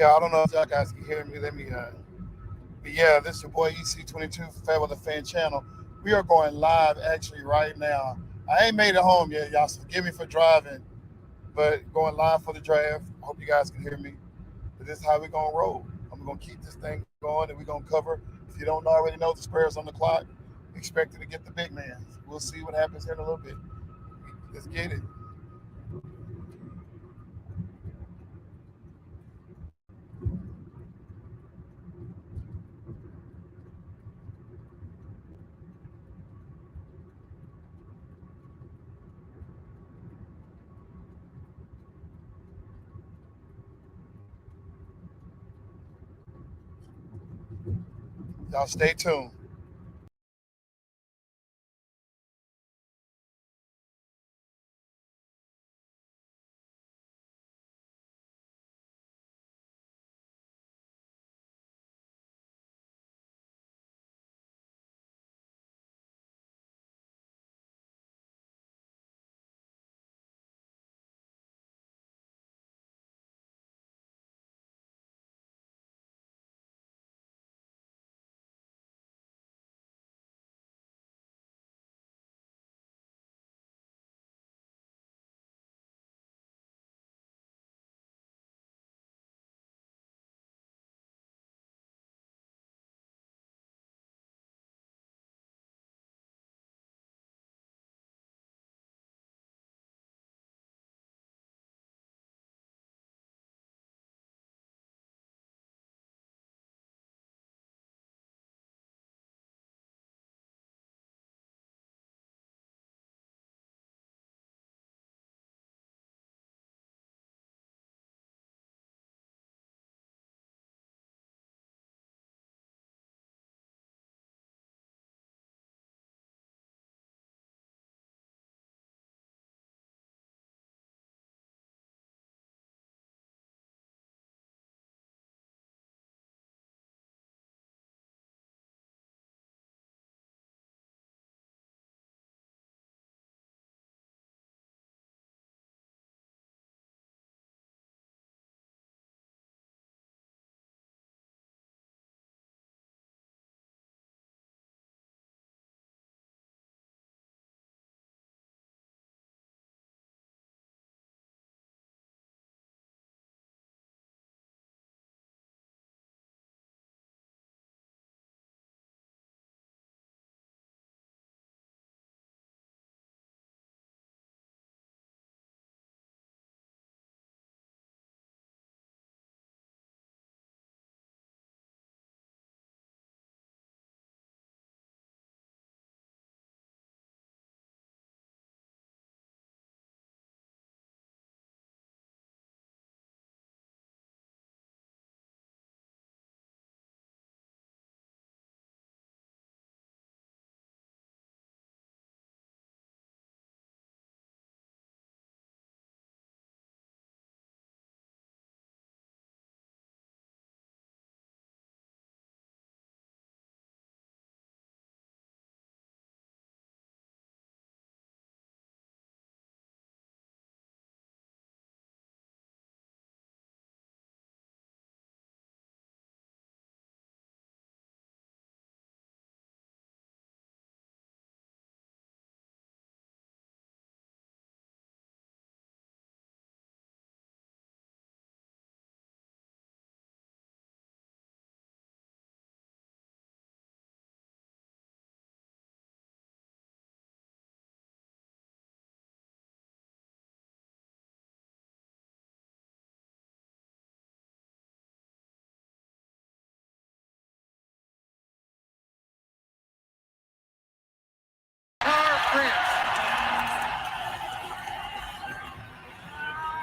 Yeah, I don't know if y'all guys can hear me. Let me. But yeah, this is your boy EC22 for Fairweather Fan Channel. We are going live actually right now. I ain't made it home yet, y'all. So forgive me for driving, but going live for the draft. I hope you guys can hear me. But this is how we're gonna roll. I'm gonna keep this thing going, and we're gonna cover. If you don't already know, the Spurs on the clock. Expected to get the big man. We'll see what happens here in a little bit. Let's get it. Y'all stay tuned.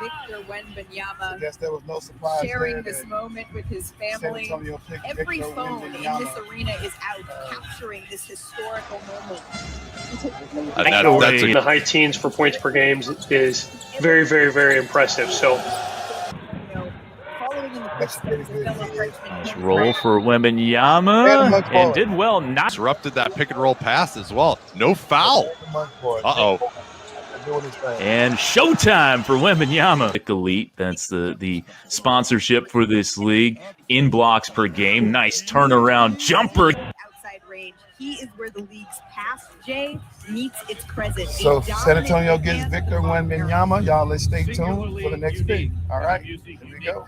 Victor Wembanyama I guess there was no surprise sharing this moment with his family. Every phone in this arena is out, capturing this historical moment. That's the high teens for points per game is very, very, very impressive. So, nice roll for Wembanyama and did well. Not disrupted that pick and roll pass as well. No foul. Uh-oh. doing this thing. And showtime for Wembanyama. Elite, that's the sponsorship for this league. In blocks per game. Nice turnaround jumper. Outside range. He is where the league's past, Jay, meets its present. So San Antonio gets Victor Wembanyama. Y'all, let's stay tuned for the next pick. All right, here we go.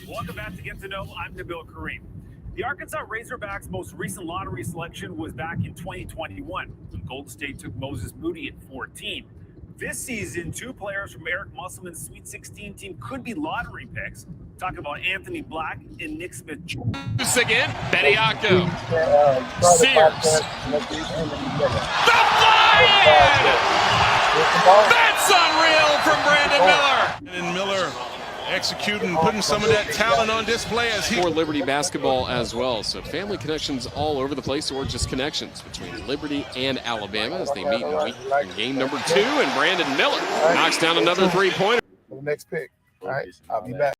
Welcome back to Get to Know. I'm Nabil Kareem. The Arkansas Razorbacks' most recent lottery selection was back in 2021 when Golden State took Moses Moody at 14. This season, 2 players from Eric Musselman's Sweet 16 team could be lottery picks. Talk about Anthony Black and Nick Smith. Again, Bediako. Sears. The fly-in! That's unreal from Brandon Miller. And Miller executing, putting some of that talent on display as he... For Liberty basketball as well. So family connections all over the place, or just connections between Liberty and Alabama as they meet in game number 2. And Brandon Miller knocks down another 3-pointer. For the next pick. All right, I'll be back.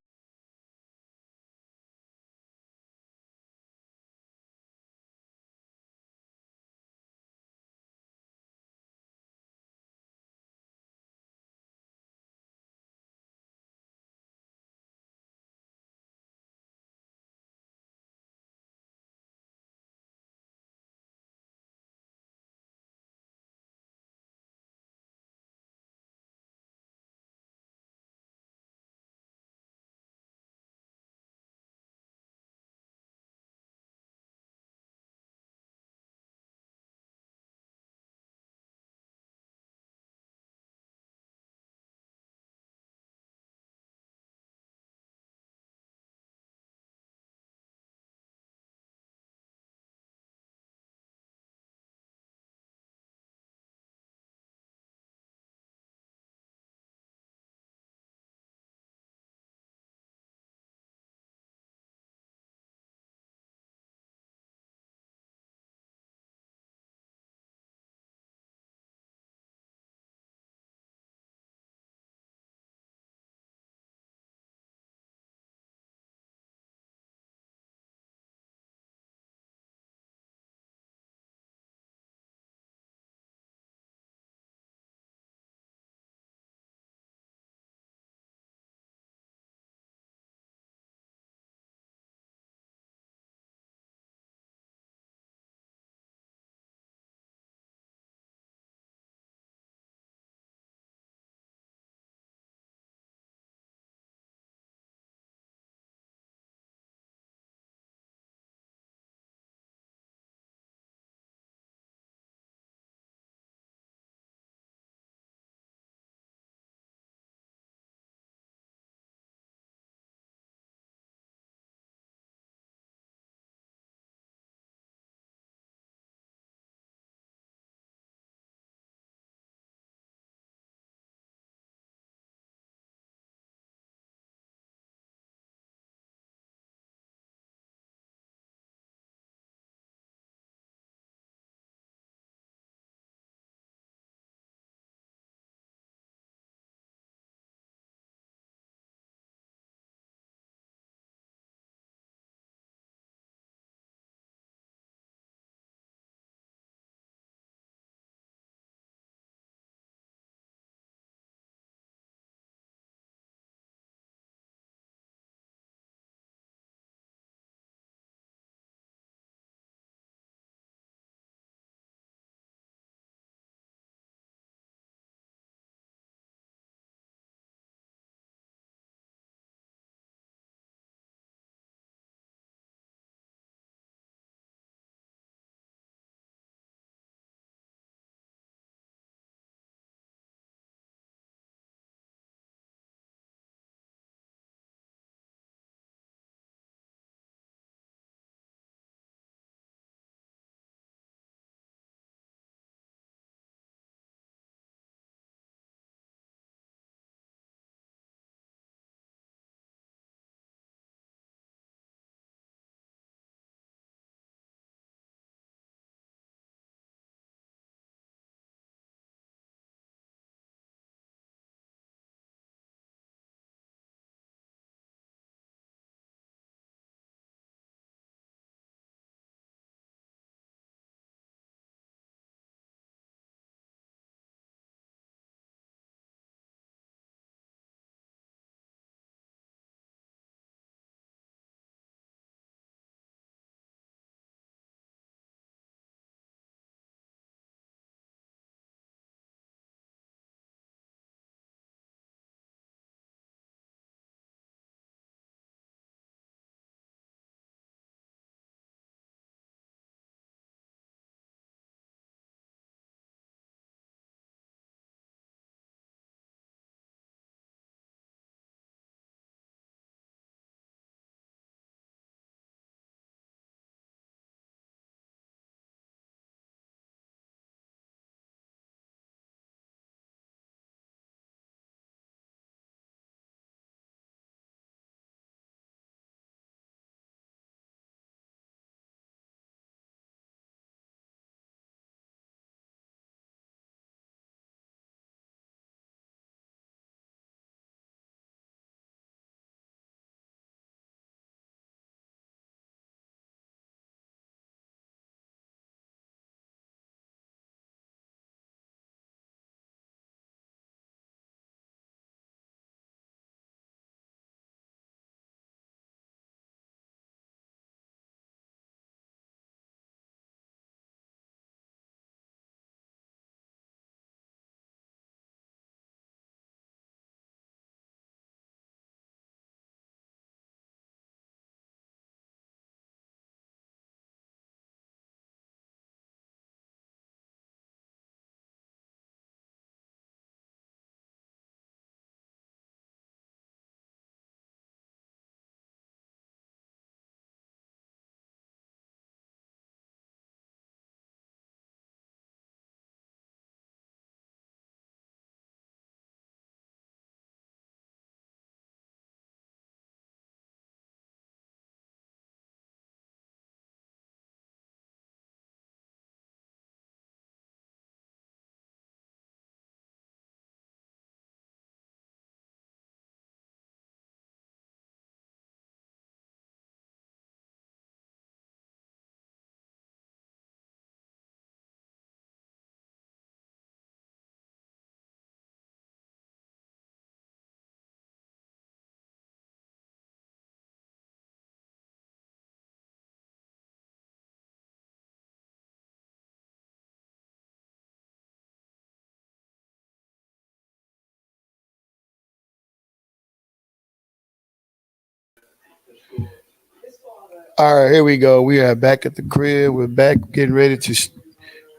All right, here we go. We are back at the crib. We're back getting ready to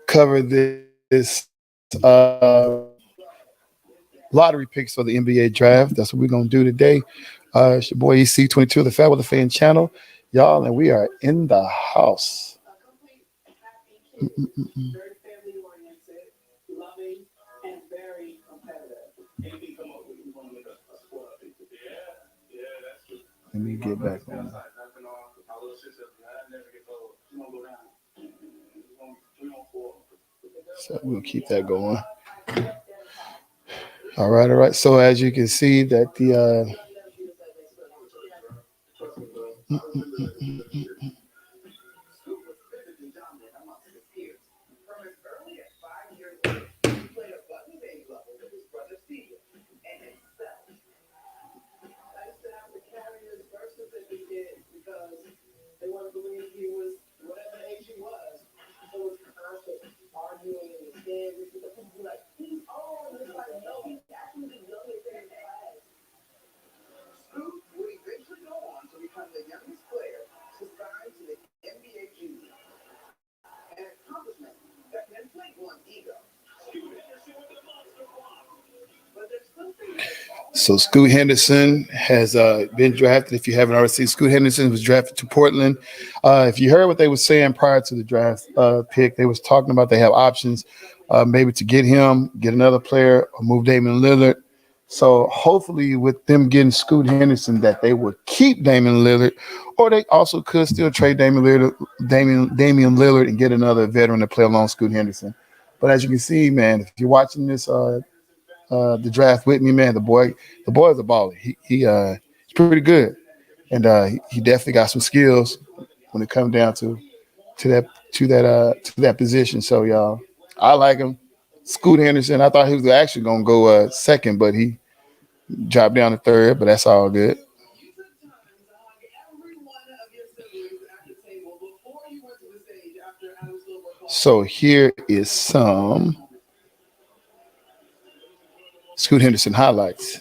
cover this lottery picks for the NBA draft. That's what we're going to do today. It's your boy EC22, the Fat with the Fan channel. Y'all, and we are in the house. Let me get back on. So we'll keep that going. All right. So as you can see that the So Scoot Henderson has been drafted. If you haven't already seen, Scoot Henderson was drafted to Portland. If you heard what they were saying prior to the draft pick, they was talking about they have options maybe to get him, get another player, or move Damian Lillard. So hopefully with them getting Scoot Henderson that they will keep Damian Lillard, or they also could still trade Damian Lillard and get another veteran to play along Scoot Henderson. But as you can see, man, if you're watching this the draft with me, man, the boy is a baller. He's pretty good, and he definitely got some skills when it comes down to that position. So y'all, I like him. Scoot Henderson. I thought he was actually gonna go second, but he dropped down to third. But that's all good. So here is some Scoot Henderson highlights.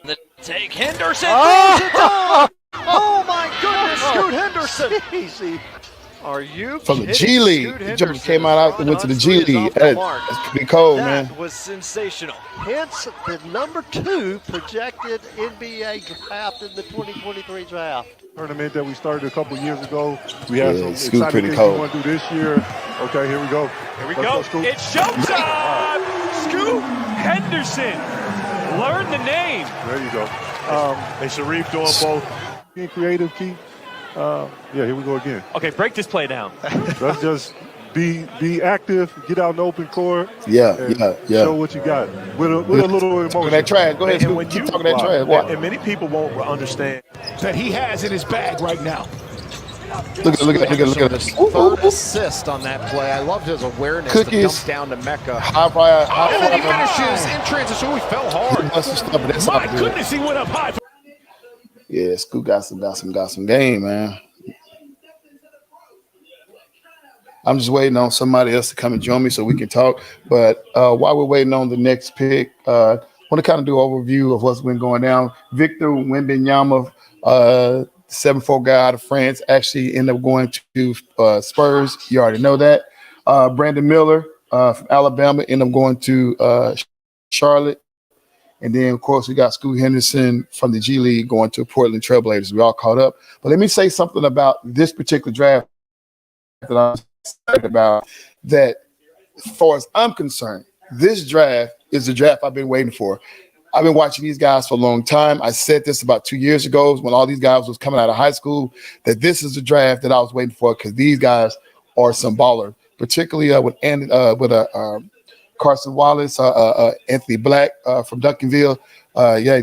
The take Henderson. Oh my goodness, Scoot Henderson. Easy. Are you from the G League? The jumper came out and went to the G League. That's pretty cold, man. That was sensational. Hence the number 2 projected NBA draft in the 2023 draft. Tournament that we started a couple years ago. We have some Scoot exciting pretty things cold. we want to do this year. Okay, here we go. Here we go. It's showtime. Scoot Henderson. Learn the name. There you go. And Sharif doing both. Being creative, Keith. Yeah, here we go again. Okay, break this play down. Let's just be active, get out in the open court. Yeah. Show what you got with a little emotion. That trash. Go ahead, and Scoot. Keep talking that trash. And many people won't understand that he has in his bag right now. Look at this. Third assist on that play. I loved his awareness to dump down to Mecca. And then he finishes in transition. We fell hard. My goodness, he went up high. Yeah, Scoot got some game, man. I'm just waiting on somebody else to come and join me so we can talk. But while we're waiting on the next pick, I want to kind of do an overview of what's been going down. Victor Wembanyama, 7'4" guy out of France, actually ended up going to Spurs. You already know that. Brandon Miller from Alabama ended up going to Charlotte. And then, of course, we got Scoot Henderson from the G League going to Portland Trailblazers. We all caught up. But let me say something about this particular draft that I'm excited about, that as far as I'm concerned, this draft is the draft I've been waiting for. I've been watching these guys for a long time. I said this about 2 years ago when all these guys was coming out of high school, that this is the draft that I was waiting for because these guys are some ballers, particularly with Carson Wallace, Anthony Black from Duncanville.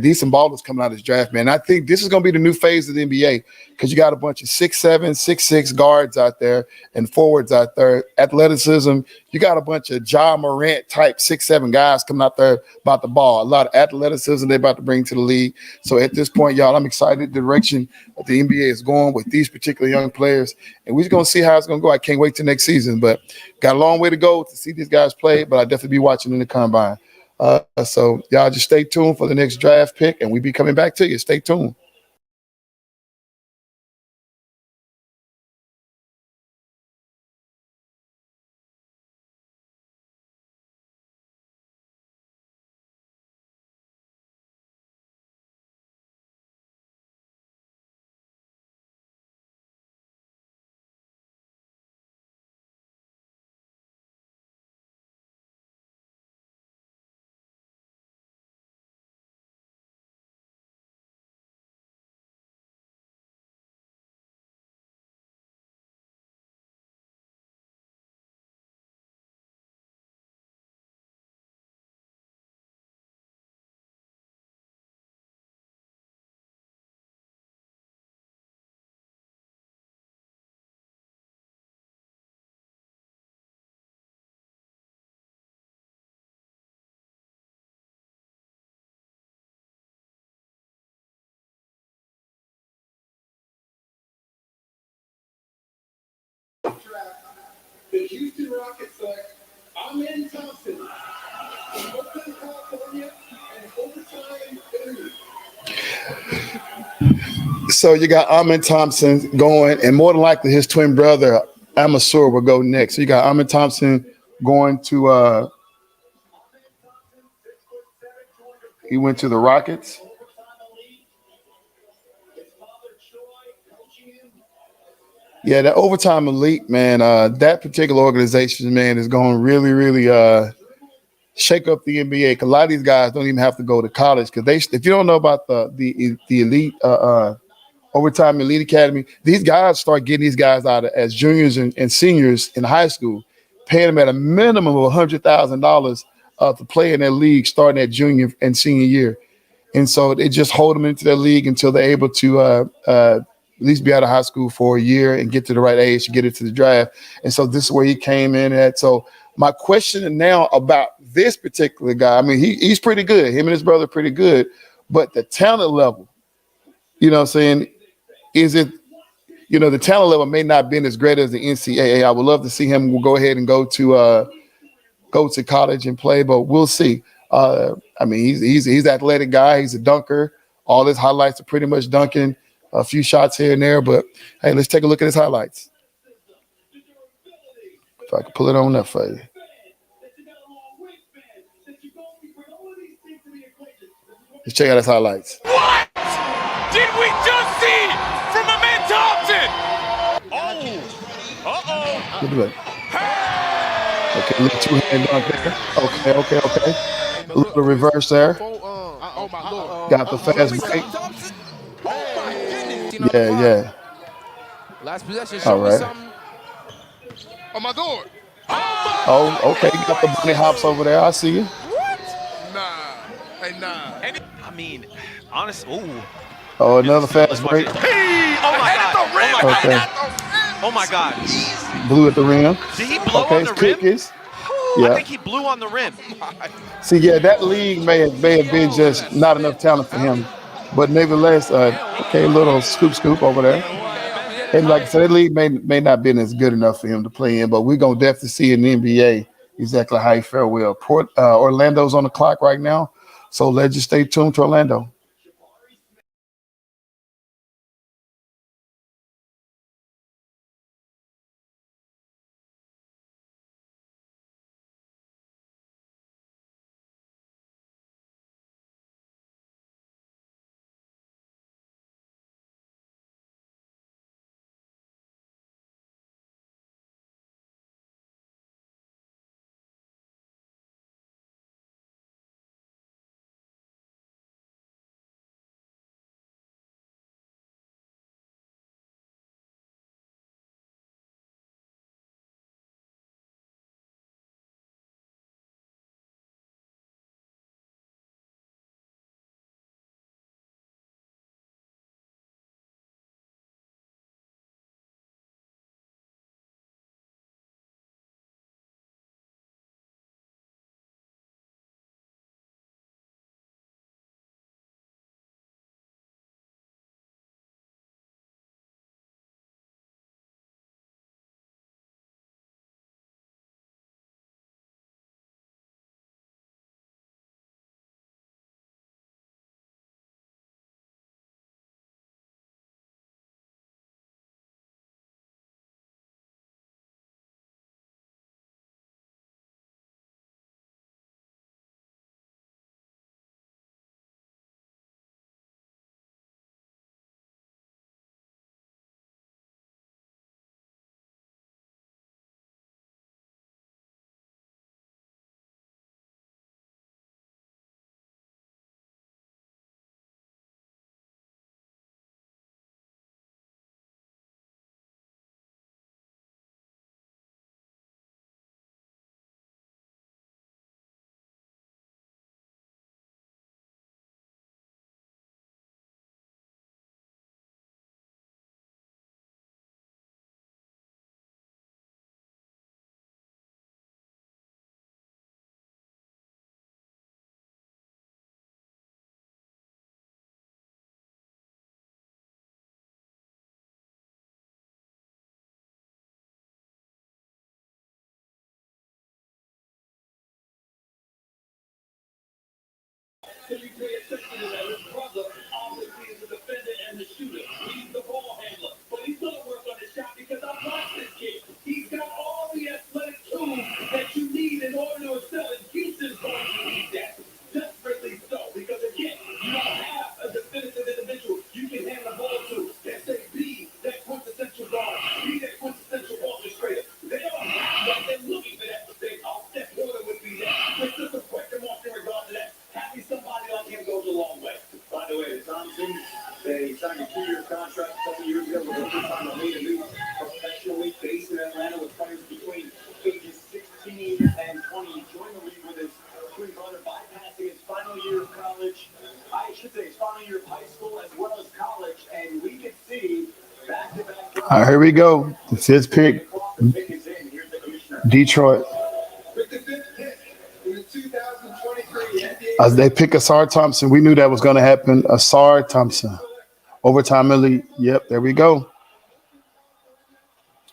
These some ballers coming out of this draft, man. I think this is going to be the new phase of the NBA because you got a bunch of 6'7", 6'6" guards out there and forwards out there. Athleticism, you got a bunch of Ja Morant type 6'7" guys coming out there about the ball. A lot of athleticism they're about to bring to the league. So at this point, y'all, I'm excited the direction that the NBA is going with these particular young players. And we're just going to see how it's going to go. I can't wait till next season, but got a long way to go to see these guys play, but I definitely be watching in the combine. So y'all just stay tuned for the next draft pick, and we be coming back to you. Stay tuned. The Houston Rockets select Amen Thompson from Oakland, California, and overtime interview. So you got Amen Thompson going, and more than likely his twin brother Amasur will go next. So you got Amen Thompson going to he went to the Rockets. Yeah, that overtime elite, man, that particular organization, man, is going to really, really shake up the NBA. 'Cause a lot of these guys don't even have to go to college because if you don't know about the elite overtime elite academy, these guys start getting these guys out as juniors and seniors in high school, paying them at a minimum of $100,000 to play in their league starting at junior and senior year. And so they just hold them into their league until they're able to at least be out of high school for a year and get to the right age to get into the draft. And so this is where he came in at. So my question now about this particular guy, I mean, he's pretty good. Him and his brother are pretty good. But the talent level, you know what I'm saying, is it, you know, the talent level may not be as great as the NCAA. I would love to see him go ahead and go to college and play, but we'll see. I mean, he's an athletic guy. He's a dunker. All his highlights are pretty much dunking. A few shots here and there, but hey, let's take a look at his highlights. If I can pull it on up for you. Let's check out his highlights. What did we just see from Amen Thompson? Oh, Look at that. Okay, little two-hand dunk there. Okay. A little reverse there. Got the fast break. Yeah. Last possession. All right. Oh my God. Oh, okay. You got the bunny hops over there. I see you. I mean, honestly, Oh, another fast break. Hey! Oh my God! Okay. Oh my God! Blew at the rim. Did he blow Okay, on his the kick rim? is. I Yeah. think he blew on the rim. See, yeah, that league may have been just not enough talent for him. But nevertheless, okay, little scoop over there. And like I said, that league may not been as good enough for him to play in, but we're going to definitely see in the NBA exactly how he fare well. Orlando's on the clock right now, so let's just stay tuned to Orlando. All right, here we go. The fifth pick, Detroit. As they pick Asar Thompson, we knew that was going to happen. Asar Thompson, overtime elite. Yep, there we go.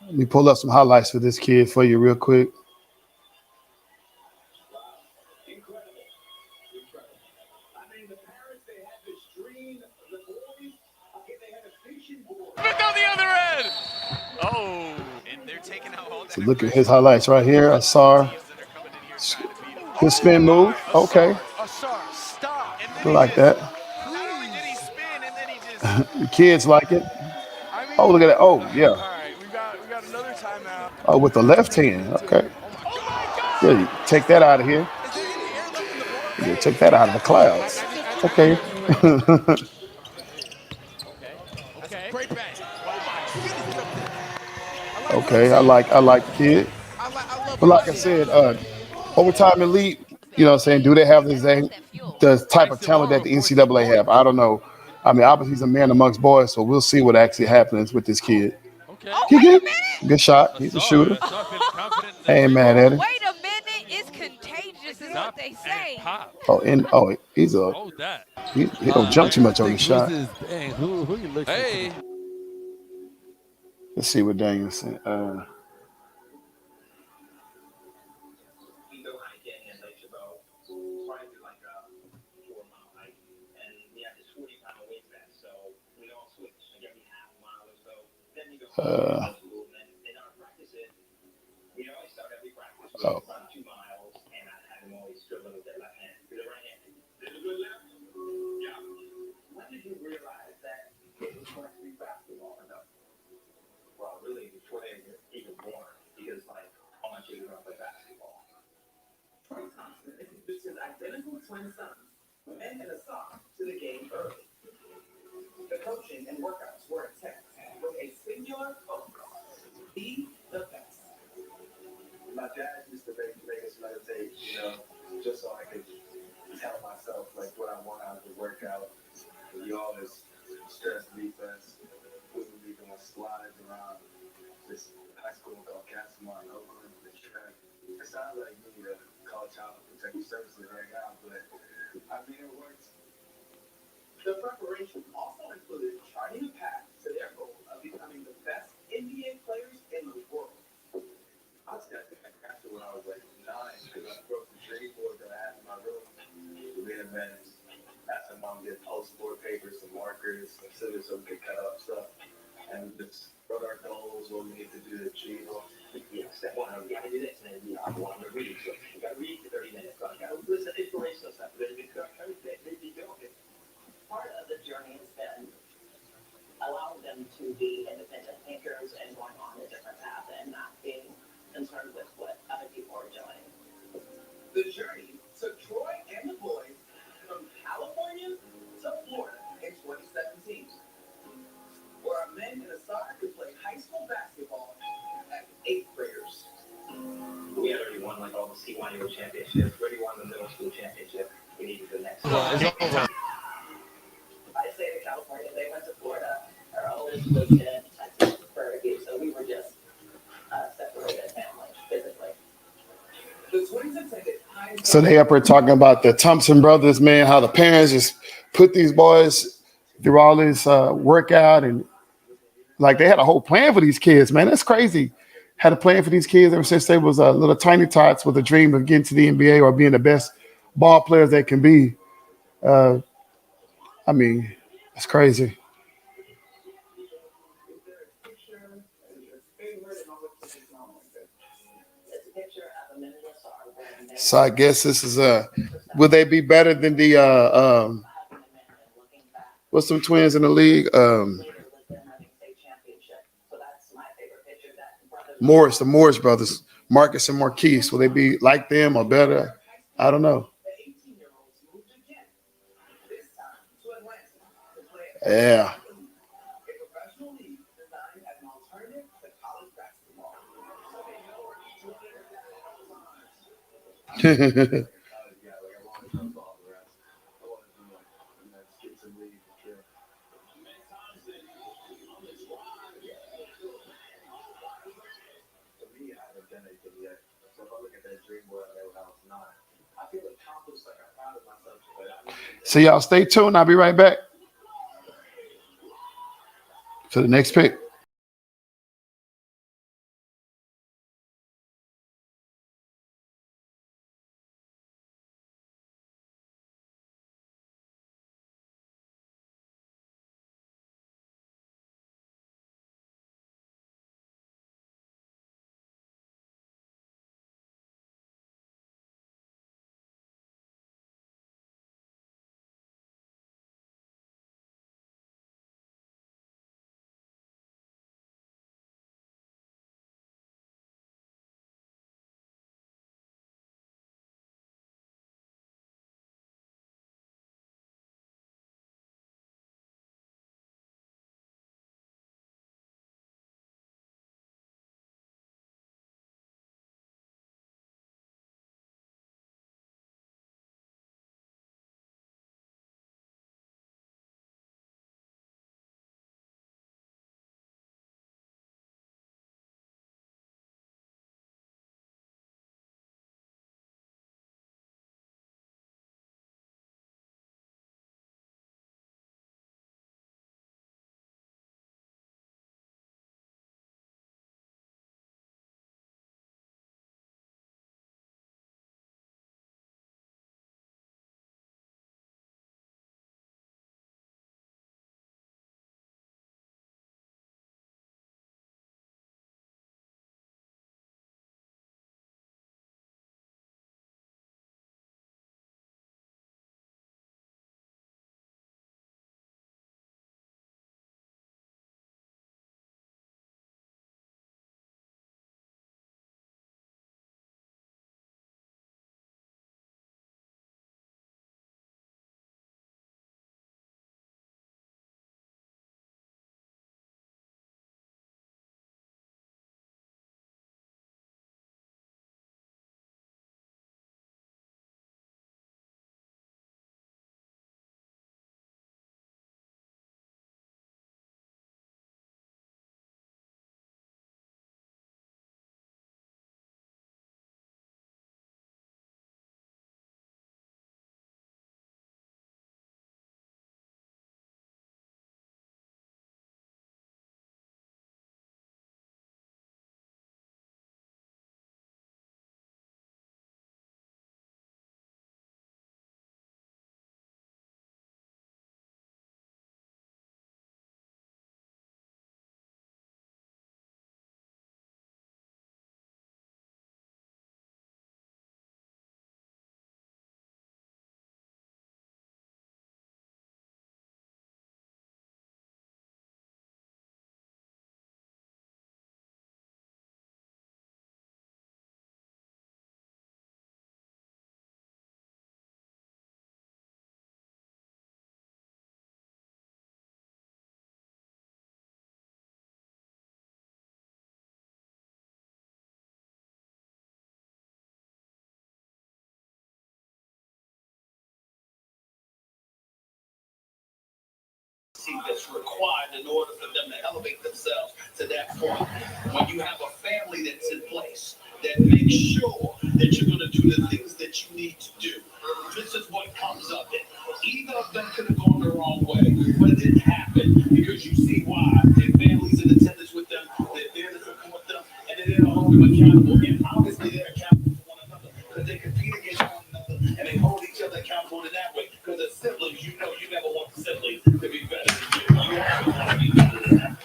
Let me pull up some highlights for this kid for you real quick. So look at his highlights right here. Asar, his spin move. Okay, I like that. The kids like it. Oh, look at that. Oh, yeah. Oh, with the left hand. Okay. Yeah, you take that out of here. You take that out of the clouds. Okay. Okay, I like the kid. But like I said, overtime elite, you know what I'm saying, do they have the type of talent that the NCAA have? I don't know. I mean, obviously he's a man amongst boys, so we'll see what actually happens with this kid. Good shot. He's a shooter. I ain't mad at him. Wait a minute, it's contagious is what they say. He's he don't jump too much on the shot. Hey. Let's see what Daniel said. Identical twin sons, men and Asar, to the game early. The coaching and workouts were intense with a singular focus: be the best. My dad used to make us meditate, just so I could tell myself like what I want out of the workout. He always stressed defense. We would be doing slides around this high school called Castlemont in Oakland. It sounds like me to call Child Protective Services right now, but I mean it works. The preparation also included charting a path to their goal of becoming the best NBA players in the world. I was after when I was like 9 because I broke the trade board that I had in my room. We had been asking mom to get post-board papers, some markers, some scissors so we could cut up stuff, and just wrote our goals, what we need to do to achieve them. Yeah, step one, we got to do this, and then I want to read. So we got to read for 30 minutes. So I got to listen to inspirational stuff. Then we go. Part of the journey has been allowing them to be independent thinkers and going on a different path and not being concerned with what other people are doing. The journey took Troy and the boys from California to Florida in 2017, where our men in Asar could play high school basketball as 8th graders. We had already won like all the C1 championships, already won the middle school championship. We need to go next. I stayed in California, they went to Florida. Our oldest was in Texas for a year, so we were just separated family physically. The twins attended high school. So they up here talking about the Thompson brothers, man, how the parents just put these boys through all this workout, and like they had a whole plan for these kids, man. That's crazy. Had a plan for these kids ever since they was little tiny tots with a dream of getting to the NBA or being the best ball players they can be. I mean, it's crazy. So I guess this is will they be better than the what's some twins in the league? The Morris brothers, Marcus and Marquise. Will they be like them or better? I don't know. Yeah. So y'all stay tuned. I'll be right back to the next pick. That's required in order for them to elevate themselves to that point. When you have a family that's in place that makes sure that you're going to do the things that you need to do, this is what comes of it. Either of them could have gone the wrong way, but it didn't happen because you see why. Their families in attendance with them, they're there to support them, and they're there to hold them accountable. And obviously they're accountable for one another because they compete against one another and they hold each other accountable in that way. Because as siblings, you know you never want the siblings to be better than you. You always want to be better than them.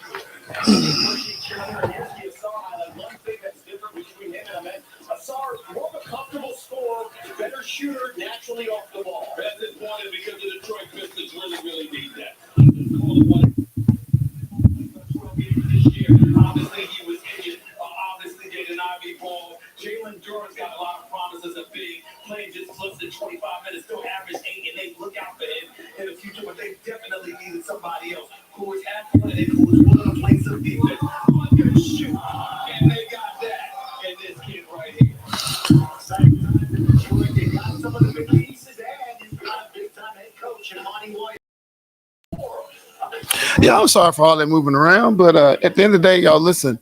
Push each other, and here's the Asar highlight. One thing that's different between him and Ahmed, Asar, more of a comfortable scorer, better shooter naturally off the ball. That's important because the Detroit Pistons really need that. Obviously, he was injured. Obviously, Jaden Ivey ball. Jalen Duran's got a lot of promises of big. Playing just close to 25 minutes, still average 8 and 8. Look out for him in the future, but they definitely needed somebody else who was athletic, who was willing to play some defense, who could shoot. And they got that in this kid right here. Exciting times in Detroit. They got some of the big pieces, and you've got a big-time head coach, Monty White. Yeah, I'm sorry for all that moving around, but at the end of the day, y'all listen.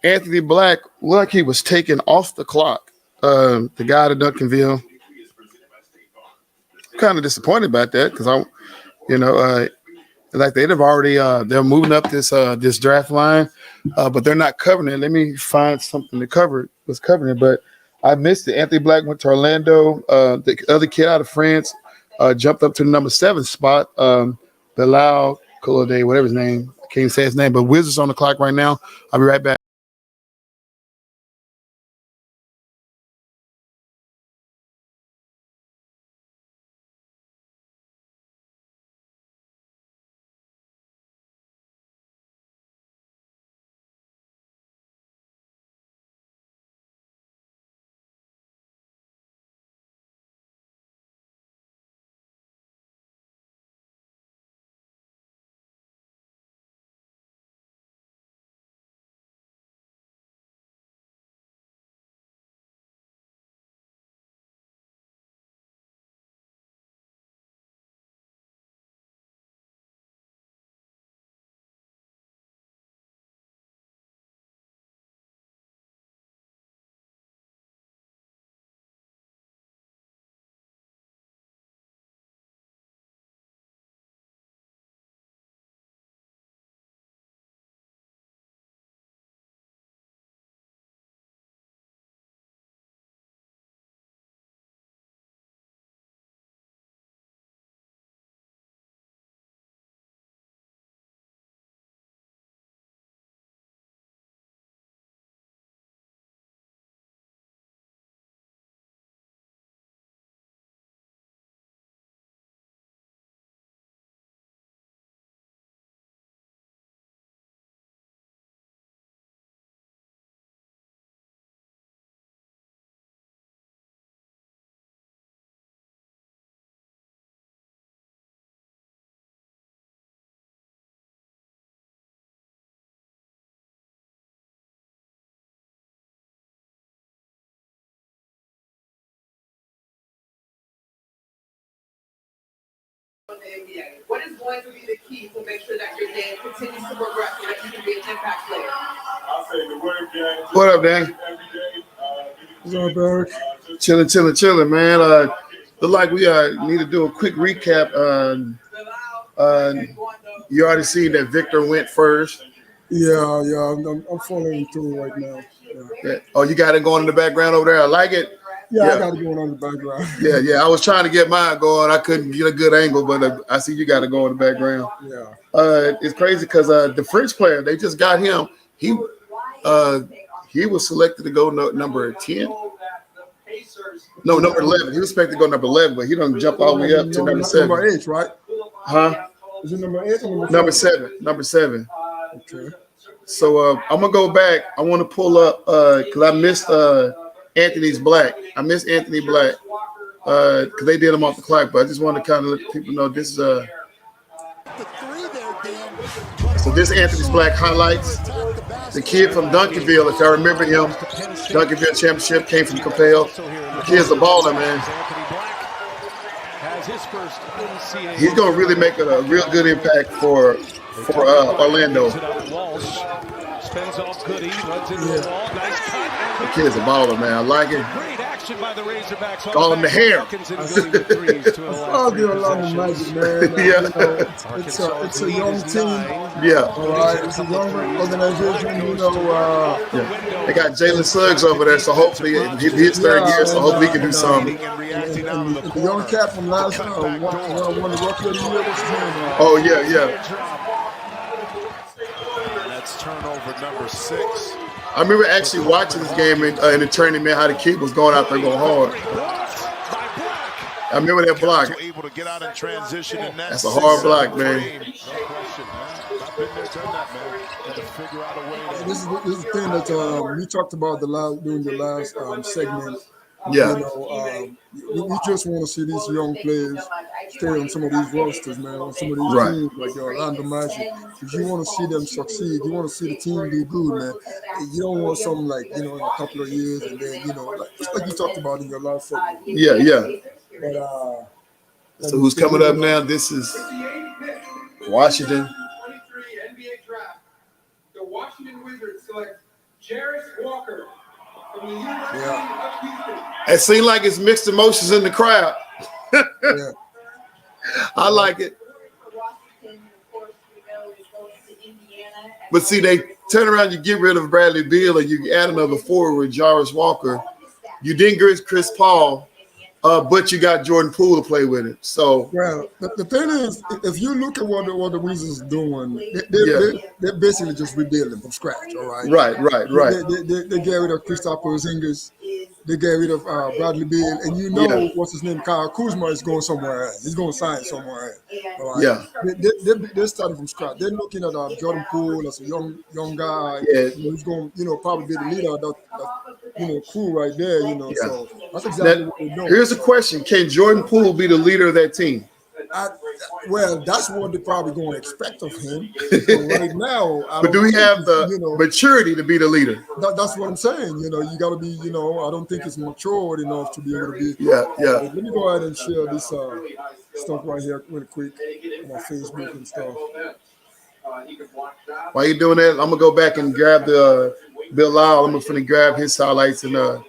Anthony Black looked like he was taken off the clock. The guy at Duncanville. Kind of disappointed about that because like they'd have already they're moving up this draft line, but they're not covering it. Let me find something to cover. Was covering it, but I missed it. Anthony Black went to Orlando. The other kid out of France jumped up to the number 7 spot. Bilal Koulibaly, whatever his name, I can't say his name, but Wizards on the clock right now. I'll be right back. The NBA. What is going to be the key to make sure that your game continues to progress so that you can be an impact player? I'll say the word game. What up, Dan? What's up, Eric? Chilling, man. Look like we need to do a quick recap. You already seen that Victor went first. Yeah, I'm following through right now. Yeah. Oh, you got it going in the background over there. I like it. Yeah, I got it going on in the background. Yeah. I was trying to get mine going. I couldn't get a good angle, but I see you got it going in the background. Yeah. It's crazy because the French player, they just got him. He was selected to go number 10. No, number 11. He was expected to go number 11, but he don't jump all the way up to number 7. Number 8, right? Huh? Is it number 8 or number 7? Number 7. Okay. So I'm gonna go back. I want to pull up because I missed Anthony's Black. I missed Anthony Black because they did him off the clock. But I just want to kind of let people know this is so this is Anthony's Black highlights. The kid from Duncanville, if I remember him, Duncanville championship came from Capel. The kid's a baller, man. He's gonna really make a real good impact for Orlando. The kid's a baller, man. I like it. possession by the Razorbacks. Call him the hair. I'll do along with Magic, man. Yeah. It's a young team. Yeah. All right. It's a young organization. You know. They got Jalen Suggs over there, so hopefully his third year, so hopefully he can do something. And the young cat from last year, won the Rookie of the Year. What's his name? Oh yeah. That's turnover number 6. I remember actually watching this game in the tournament, how the kid was going out there going hard. I remember that block. Able to get out in transition, and that's a hard block, man. This is the thing that we talked about during the last segment. Yeah. You know, we just want to see these young players stay on some of these rosters, man, on some of these teams like the Orlando Magic, because you want to see them succeed. You want to see the team do good, man. You don't want something like, you know, in a couple of years and then, you know, just like you talked about in your last segment. Yeah. But, so who's coming up now? This is Washington. NBA draft. The Washington Wizards select Jarris Walker from the University of Houston. It seems like it's mixed emotions in the crowd. I like it. But see, they turn around, you get rid of Bradley Beal, and you add another forward, Jarris Walker. You didn't get Chris Paul, but you got Jordan Poole to play with it. So, well, the thing is, if you look at what the Wizards are doing, they're basically just rebuilding from scratch. All right. Right. They get rid of Kristaps Porzingis. They get rid of Bradley Beal, and you know what's his name, Kyle Kuzma is going somewhere else. He's going to sign somewhere else. All right? They're starting from scratch. They're looking at Jordan Poole as a young guy. Who's going, probably be the leader of that crew right there. So that's exactly what they're doing. Here's a question: can Jordan Poole be the leader of that team? Well, that's what they're probably going to expect of him. Right now, but do we have the maturity to be the leader? That's what I'm saying. You got to be. I don't think it's matured enough to be able to be. Yeah. Let me go ahead and share this stuff right here really quick on my Facebook and stuff. While you doing that, I'm gonna go back and grab the Bill Lyle. I'm gonna grab his highlights and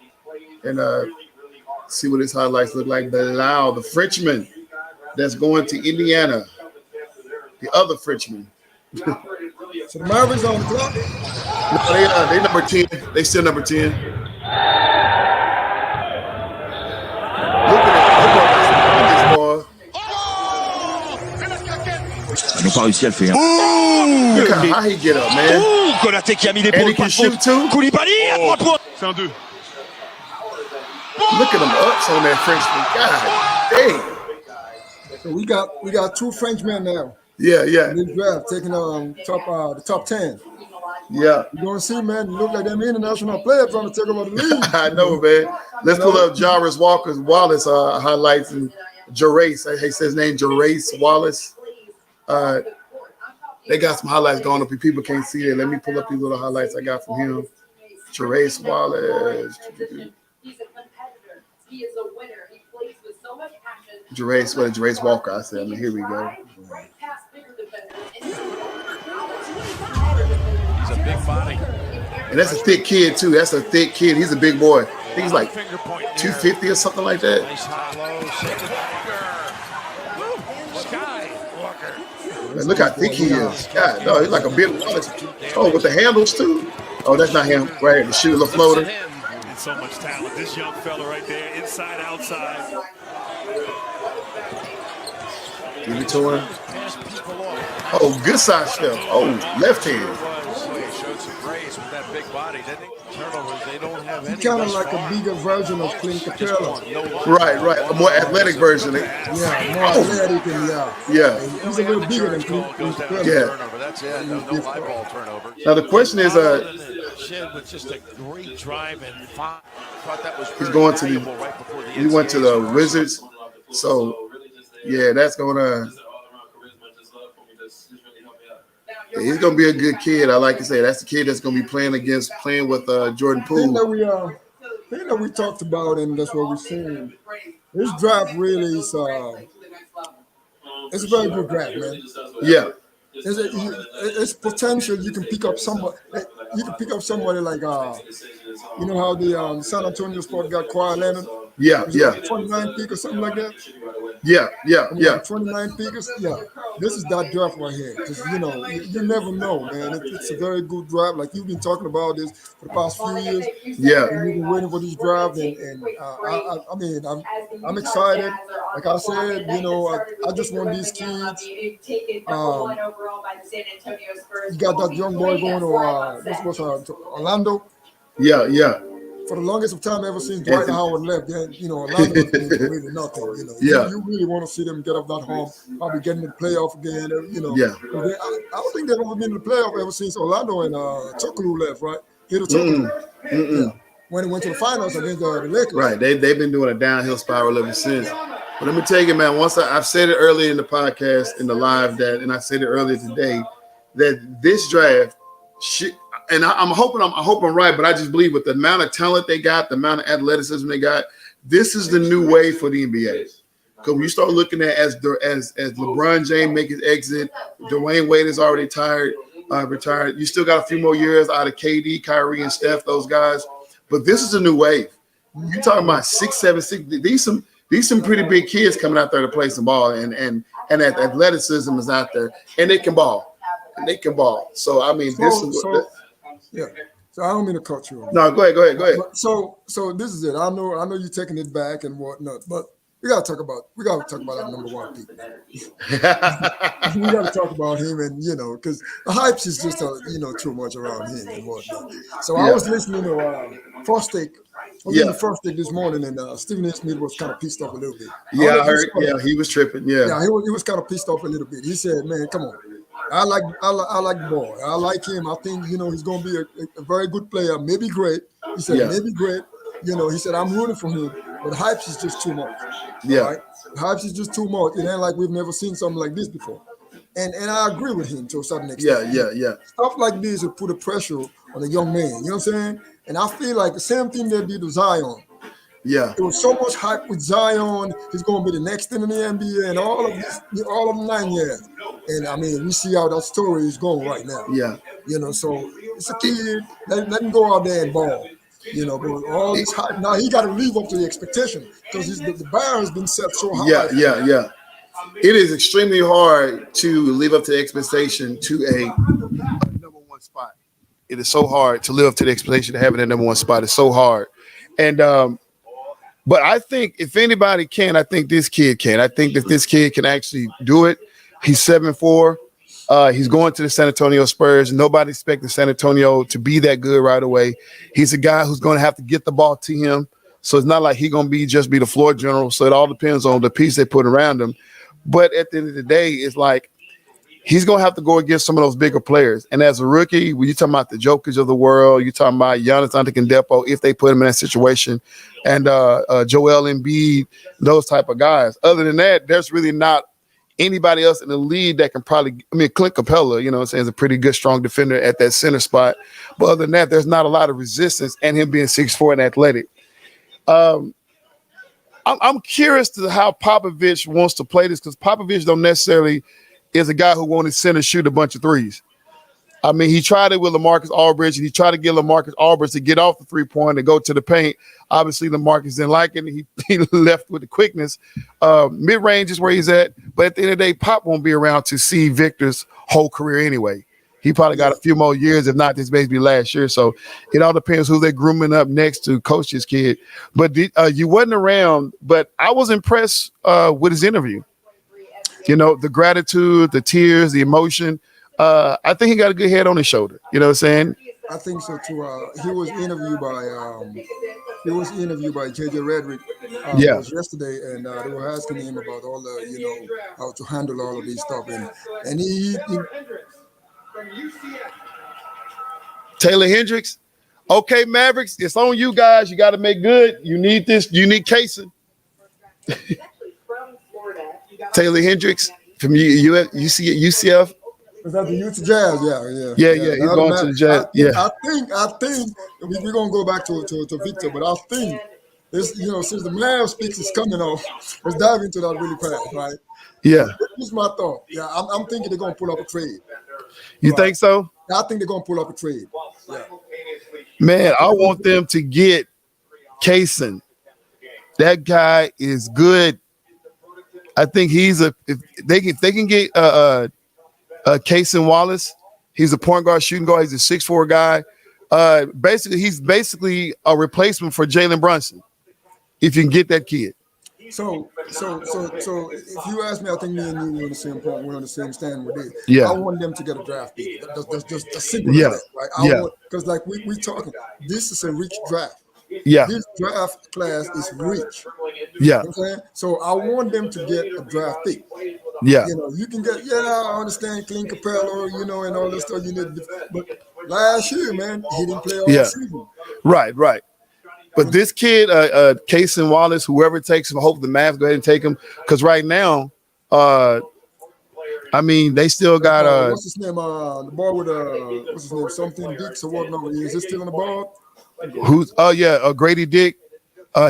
see what his highlights look like. Bill Lyle, the Frenchman that's going to Indiana, the other Frenchman. So the Mavericks on the clock? No, they number 10. They still number 10. Look at this boy. Ils n'ont pas réussi à le faire. Look how he get up, man. Konaté qui a mis And he can shoot too. Koulibaly à 3 points. C'est un 2. Look at them ups on that Frenchman. God dang. So we got two Frenchmen now. Yeah. In this draft, taking the top 10. Yeah. You're gonna see, man. You look like them international players trying to take over the league. I know, man. Let's pull up Jarris Wallace highlights and Jarris. He says his name Jarris Wallace. They got some highlights going up. People can't see it. Let me pull up these little highlights I got from him. Jarris Wallace. He's a competitor. He is a winner. He plays with so much passion. Jarris Walker. I said, here we go. He's a big body. And that's a thick kid, too. That's a thick kid. He's a big boy. I think he's like 250 or something like that. Man, look how thick he is. God, no, he's like a bit. Oh, with the handles, too. Oh, that's not him. Right here, the shooter, the floater. And so much talent. This young fella right there, inside, outside. Give it to him. Oh, good side step. Oh, left hand. Showed some grace with that big body, didn't he? Turnovers, they don't have any. He's kind of like a bigger version of Clint Capella. Right. A more athletic version. Yeah, more athletic and yeah. He's a little bigger than Clint Capella. Yeah. That's it. No eyeball turnover. Now the question is, with just a great drive and thought that was he's going to he went to the Wizards, so yeah, that's gonna. Yeah, he's gonna be a good kid. I like to say that's the kid that's gonna be playing with Jordan Poole. Thing that we talked about, and that's what we're seeing. This draft really is it's a very good draft, man. Yeah. It's potential. You can pick up somebody. You can pick up somebody like You know how the San Antonio Sport got Kawhi Leonard? Yeah, It was yeah. like 29 pick or something like that. Yeah, yeah, yeah. 29 pickers. Yeah, this is that draft right here. Just you never know, man. It's a very good draft. Like you've been talking about this for the past few years. Yeah, and you've been waiting for this draft, and I mean, I'm excited. Like I said, I just want these kids. You got that young boy going to this was Orlando. Yeah, yeah. For the longest of time ever since Dwight Howard left, then Orlando has been really nothing. Yeah. You really want to see them get off that hump, probably get in the playoff again. Yeah. I don't think they've ever been in the playoff ever since Orlando and Chukwu left, right? Yeah. When he went to the finals against the Lakers. Right. They've been doing a downhill spiral ever since. But let me tell you, man, I've said it earlier in the podcast, in the live, and I said it earlier today, that this draft and I'm hoping I'm right, but I just believe with the amount of talent they got, the amount of athleticism they got, this is the new wave for the NBA. Because when you start looking at as LeBron James make his exit, Dwayne Wade is already retired. You still got a few more years out of KD, Kyrie, and Steph, those guys. But this is a new wave. You're talking about 6, 7, 6. These some pretty big kids coming out there to play some ball, and that athleticism is out there, and they can ball. So I mean, yeah. So I don't mean to cut you off. No, go ahead. So this is it. I know you're taking it back and whatnot, but we gotta talk about our number one pick. We gotta talk about him, and because the hype is just too much around him and whatnot. So I was listening to First Take. The First Take this morning, and Stephen A. Smith was kind of pissed off a little bit. Yeah, I heard. Yeah, he was tripping. Yeah, he was kind of pissed off a little bit. He said, "Man, come on. I like the boy. I like him. I think he's going to be a very good player, maybe great." He said, "Maybe great." He said, "I'm rooting for him, but the hype is just too much." Yeah, right? The hype is just too much. It ain't like we've never seen something like this before. And I agree with him to a certain extent. Yeah. Stuff like this will put a pressure on a young man. You know what I'm saying? And I feel like the same thing they did to Zion. Yeah, there was so much hype with Zion. He's going to be the next thing in the NBA, and all of 9 years. And I mean, we see how that story is going right now. Yeah, so it's a kid. Let him go out there and ball. But all this hype now, he got to live up to the expectation because the bar has been set so high. Yeah. It is extremely hard to live up to the expectation to a number one spot. It is so hard to live up to the expectation of having that number one spot. It's so hard, and but I think if anybody can, I think this kid can. I think that this kid can actually do it. He's 7'4". He's going to the San Antonio Spurs. Nobody expected San Antonio to be that good right away. He's a guy who's going to have to get the ball to him. So it's not like he's going to just be the floor general. So it all depends on the piece they put around him. But at the end of the day, it's like he's going to have to go against some of those bigger players. And as a rookie, when you're talking about the Jokers of the world, you're talking about Giannis Antetokounmpo, if they put him in that situation, and Joel Embiid, those type of guys. Other than that, there's really not anybody else in the league that can probably – Clint Capella, is a pretty good, strong defender at that center spot. But other than that, there's not a lot of resistance, and him being 6'4" and athletic. I'm curious to how Popovich wants to play this because Popovich don't necessarily – is a guy who wanted center shoot a bunch of threes. I mean, he tried it with LaMarcus Aldridge, and he tried to get LaMarcus Aldridge to get off the three-point and go to the paint. Obviously, LaMarcus didn't like it, and he left with the quickness. Mid-range is where he's at, but at the end of the day, Pop won't be around to see Victor's whole career anyway. He probably got a few more years, if not this basically last year. So it all depends who they're grooming up next to coach this kid. But you wasn't around, but I was impressed with his interview. The gratitude, the tears, the emotion. I think he got a good head on his shoulder. You know what I'm saying? I think so too. He was interviewed by JJ Redick yesterday, and they were asking him about all the how to handle all of this stuff, and he Taylor Hendricks. Okay, Mavericks, it's on you guys. You got to make good. You need this. You need Kaysen. Taylor Hendricks from UCF. Is that the Utah Jazz? Yeah. He's going to the Jazz. I think we're gonna go back to Victor, but I think this, since the Mavs picks is coming off, let's dive into that really fast, right? Yeah. Here's my thought. Yeah, I'm thinking they're gonna pull up a trade. You think so? I think they're gonna pull up a trade. Yeah. Man, I want them to get Kaysen. That guy is good. I think he's if they can get Kaysen Wallace, he's a point guard, shooting guard. He's a 6'4" guy. He's basically a replacement for Jalen Brunson. If you can get that kid. So if you ask me, I think me and you we're on the same point. We're on the same stand with it. Yeah. I want them to get a draft pick. That's just a simple Yeah. as that, right? Yeah. Because like we talking, this is a rich draft. Yeah. This draft class is rich. Yeah. You know what I'm saying? So I want them to get a draft pick. Yeah. You know, you can get, I understand Clint Capella, and all this stuff you need. But last year, man, he didn't play all season. Right. But this kid, Kaysen Wallace, whoever takes him, I hope the Mavs go ahead and take him. Because right now, they still got what's his name? The boy with what's his name? Something Dix or what? No, is he still on the board? Grady Dick.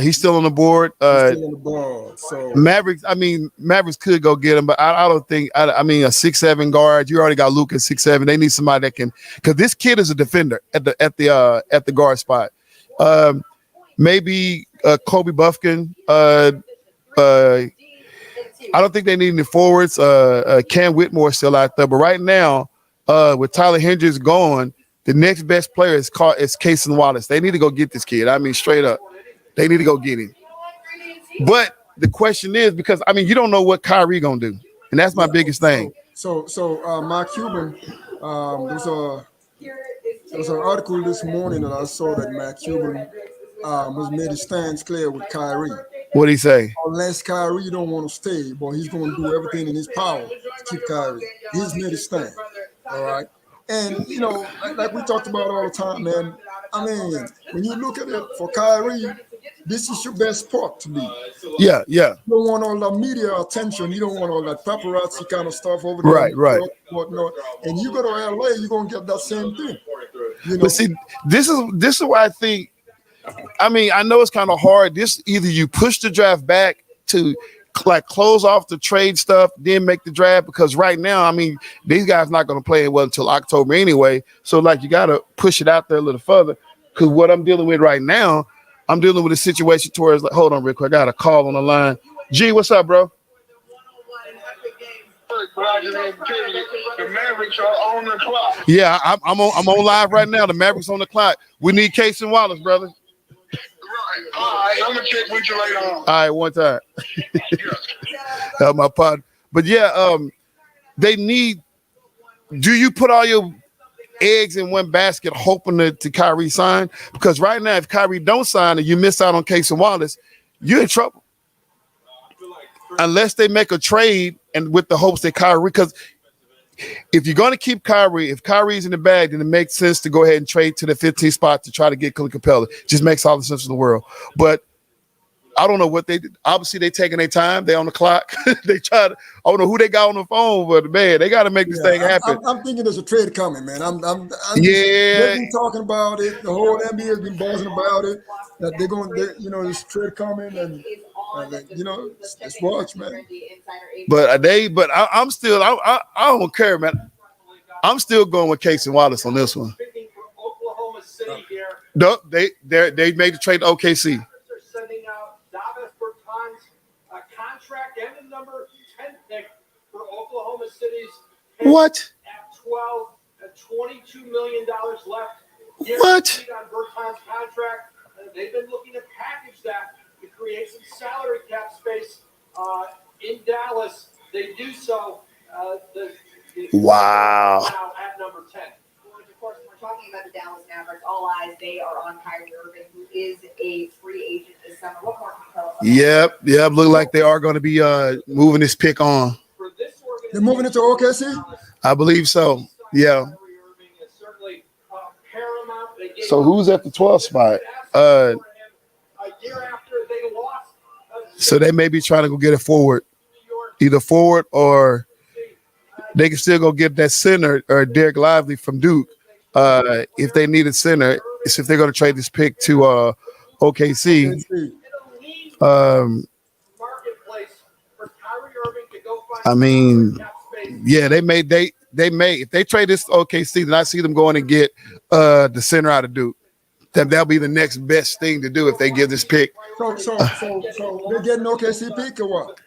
He's still on the board. Still on the board. So Mavericks could go get him, but I don't think. a 6'7" guard. You already got Luka 6'7". They need somebody that can, because this kid is a defender at the guard spot. Maybe Kobe Buffkin. I don't think they need any forwards. Cam Whitmore still out there, but right now, with Tyler Hendricks gone, the next best player is Kaysen Wallace. They need to go get this kid. Straight up, they need to go get him. But the question is, because you don't know what Kyrie gonna do, and that's my biggest thing. So Mark Cuban, there's an article this morning that I saw that Mark Cuban was made his stance clear with Kyrie. What'd he say? Unless Kyrie don't want to stay, but he's going to do everything in his power to keep Kyrie. He's made his stand. All right. And, like we talked about all the time, man, when you look at it for Kyrie, this is your best spot to be. Yeah. You don't want all the media attention. You don't want all that paparazzi kind of stuff over there. Right. Whatnot. And you go to LA, you're going to get that same thing. But see, this is why I think, I know it's kind of hard. This either you push the draft back to close off the trade stuff, then make the draft, because right now, these guys not going to play well until October anyway. So you got to push it out there a little further. Because what I'm dealing with right now, I'm dealing with a situation towards hold on real quick. I got a call on the line. G, what's up, bro? The Mavericks are on the clock. Yeah, I'm on live right now. The Mavericks on the clock. We need Kaysen Wallace, brother. All right, I'm gonna check with you later on. All right, one time. My pod. But they need. Do you put all your eggs in one basket hoping to Kyrie sign? Because right now, if Kyrie don't sign and you miss out on Kaysen Wallace, you're in trouble. Unless they make a trade and with the hopes that Kyrie, because if you're going to keep Kyrie, if Kyrie's in the bag, then it makes sense to go ahead and trade to the 15th spot to try to get Clint Capella. Just makes all the sense in the world. But I don't know what they did. Obviously, they taking their time. They on the clock. They try to. I don't know who they got on the phone, but man, they got to make this thing happen. I'm thinking there's a trade coming, man. I'm they've been talking about it. The whole NBA has been buzzing about it. That they're going, there's a trade coming, and let's watch, man. But I'm still. I don't care, man. I'm still going with Kaysen Wallace on this one. No, they made the trade to OKC. Contract and the number 10 pick for Oklahoma City's what? At 12, at $22 million left. What? On Berton's contract. They've been looking to package that to create some salary cap space in Dallas. They do so. Wow. Now at number 10. Of course, when we're talking about the Dallas Mavericks, all eyes, they are on Kyrie Irving, who is a free agent this summer. What more can you tell us? Yep. Look like they are going to be moving this pick on. They're moving it to OKC? I believe so. Yeah. So who's at the 12th spot? So they may be trying to go get a forward, either forward or they can still go get that center or Derek Lively from Duke. If they need a center, it's if they're going to trade this pick to OKC. They may if they trade this to OKC, then I see them going and get the center out of Duke. that'll be the next best thing to do if they give this pick. So they get an OKC pick or what?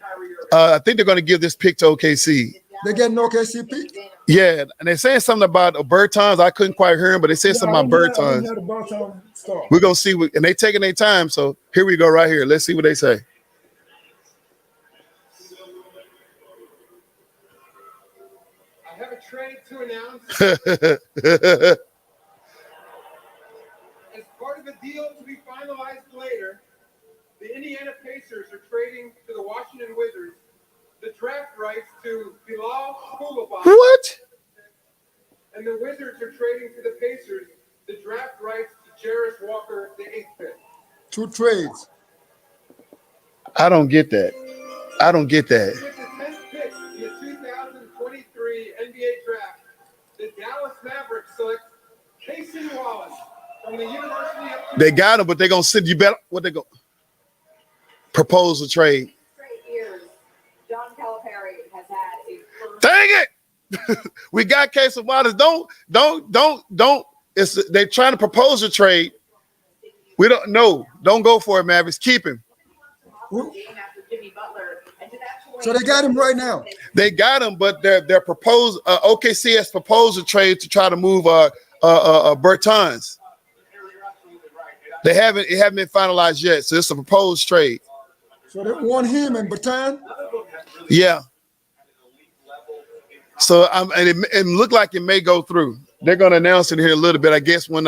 I think they're going to give this pick to OKC. They get an OKC pick? Yeah, and they're saying something about Bertans. I couldn't quite hear him, but they said something about Bertans. We're going to see, and they taking their time. So here we go right here. Let's see what they say. I have a trade to announce. As part of a deal to be finalized later, the Indiana Pacers are trading to the Washington Wizards the draft rights to Bilal Coulibaly. What? And the Wizards are trading to the Pacers the draft rights to Jarris Walker, the 8th pick. 2 trades. I don't get that. I don't get that. With the 10th pick in the 2023 NBA draft, the Dallas Mavericks select Casey Wallace from the University of. They got him, but they're going to send you better. What they go? Propose a trade. John Calipari has had a Dang it! We got Casey Wallace. Don't. They're trying to propose a trade. We don't know. Don't go for it, Mavericks. Keep him. So they got him right now. They got him, but they're proposed. OKC has proposed a trade to try to move Bertans. It haven't been finalized yet, so it's a proposed trade. So they want him and Bertans? Yeah. So and it looked like it may go through. They're going to announce it here in a little bit, I guess, when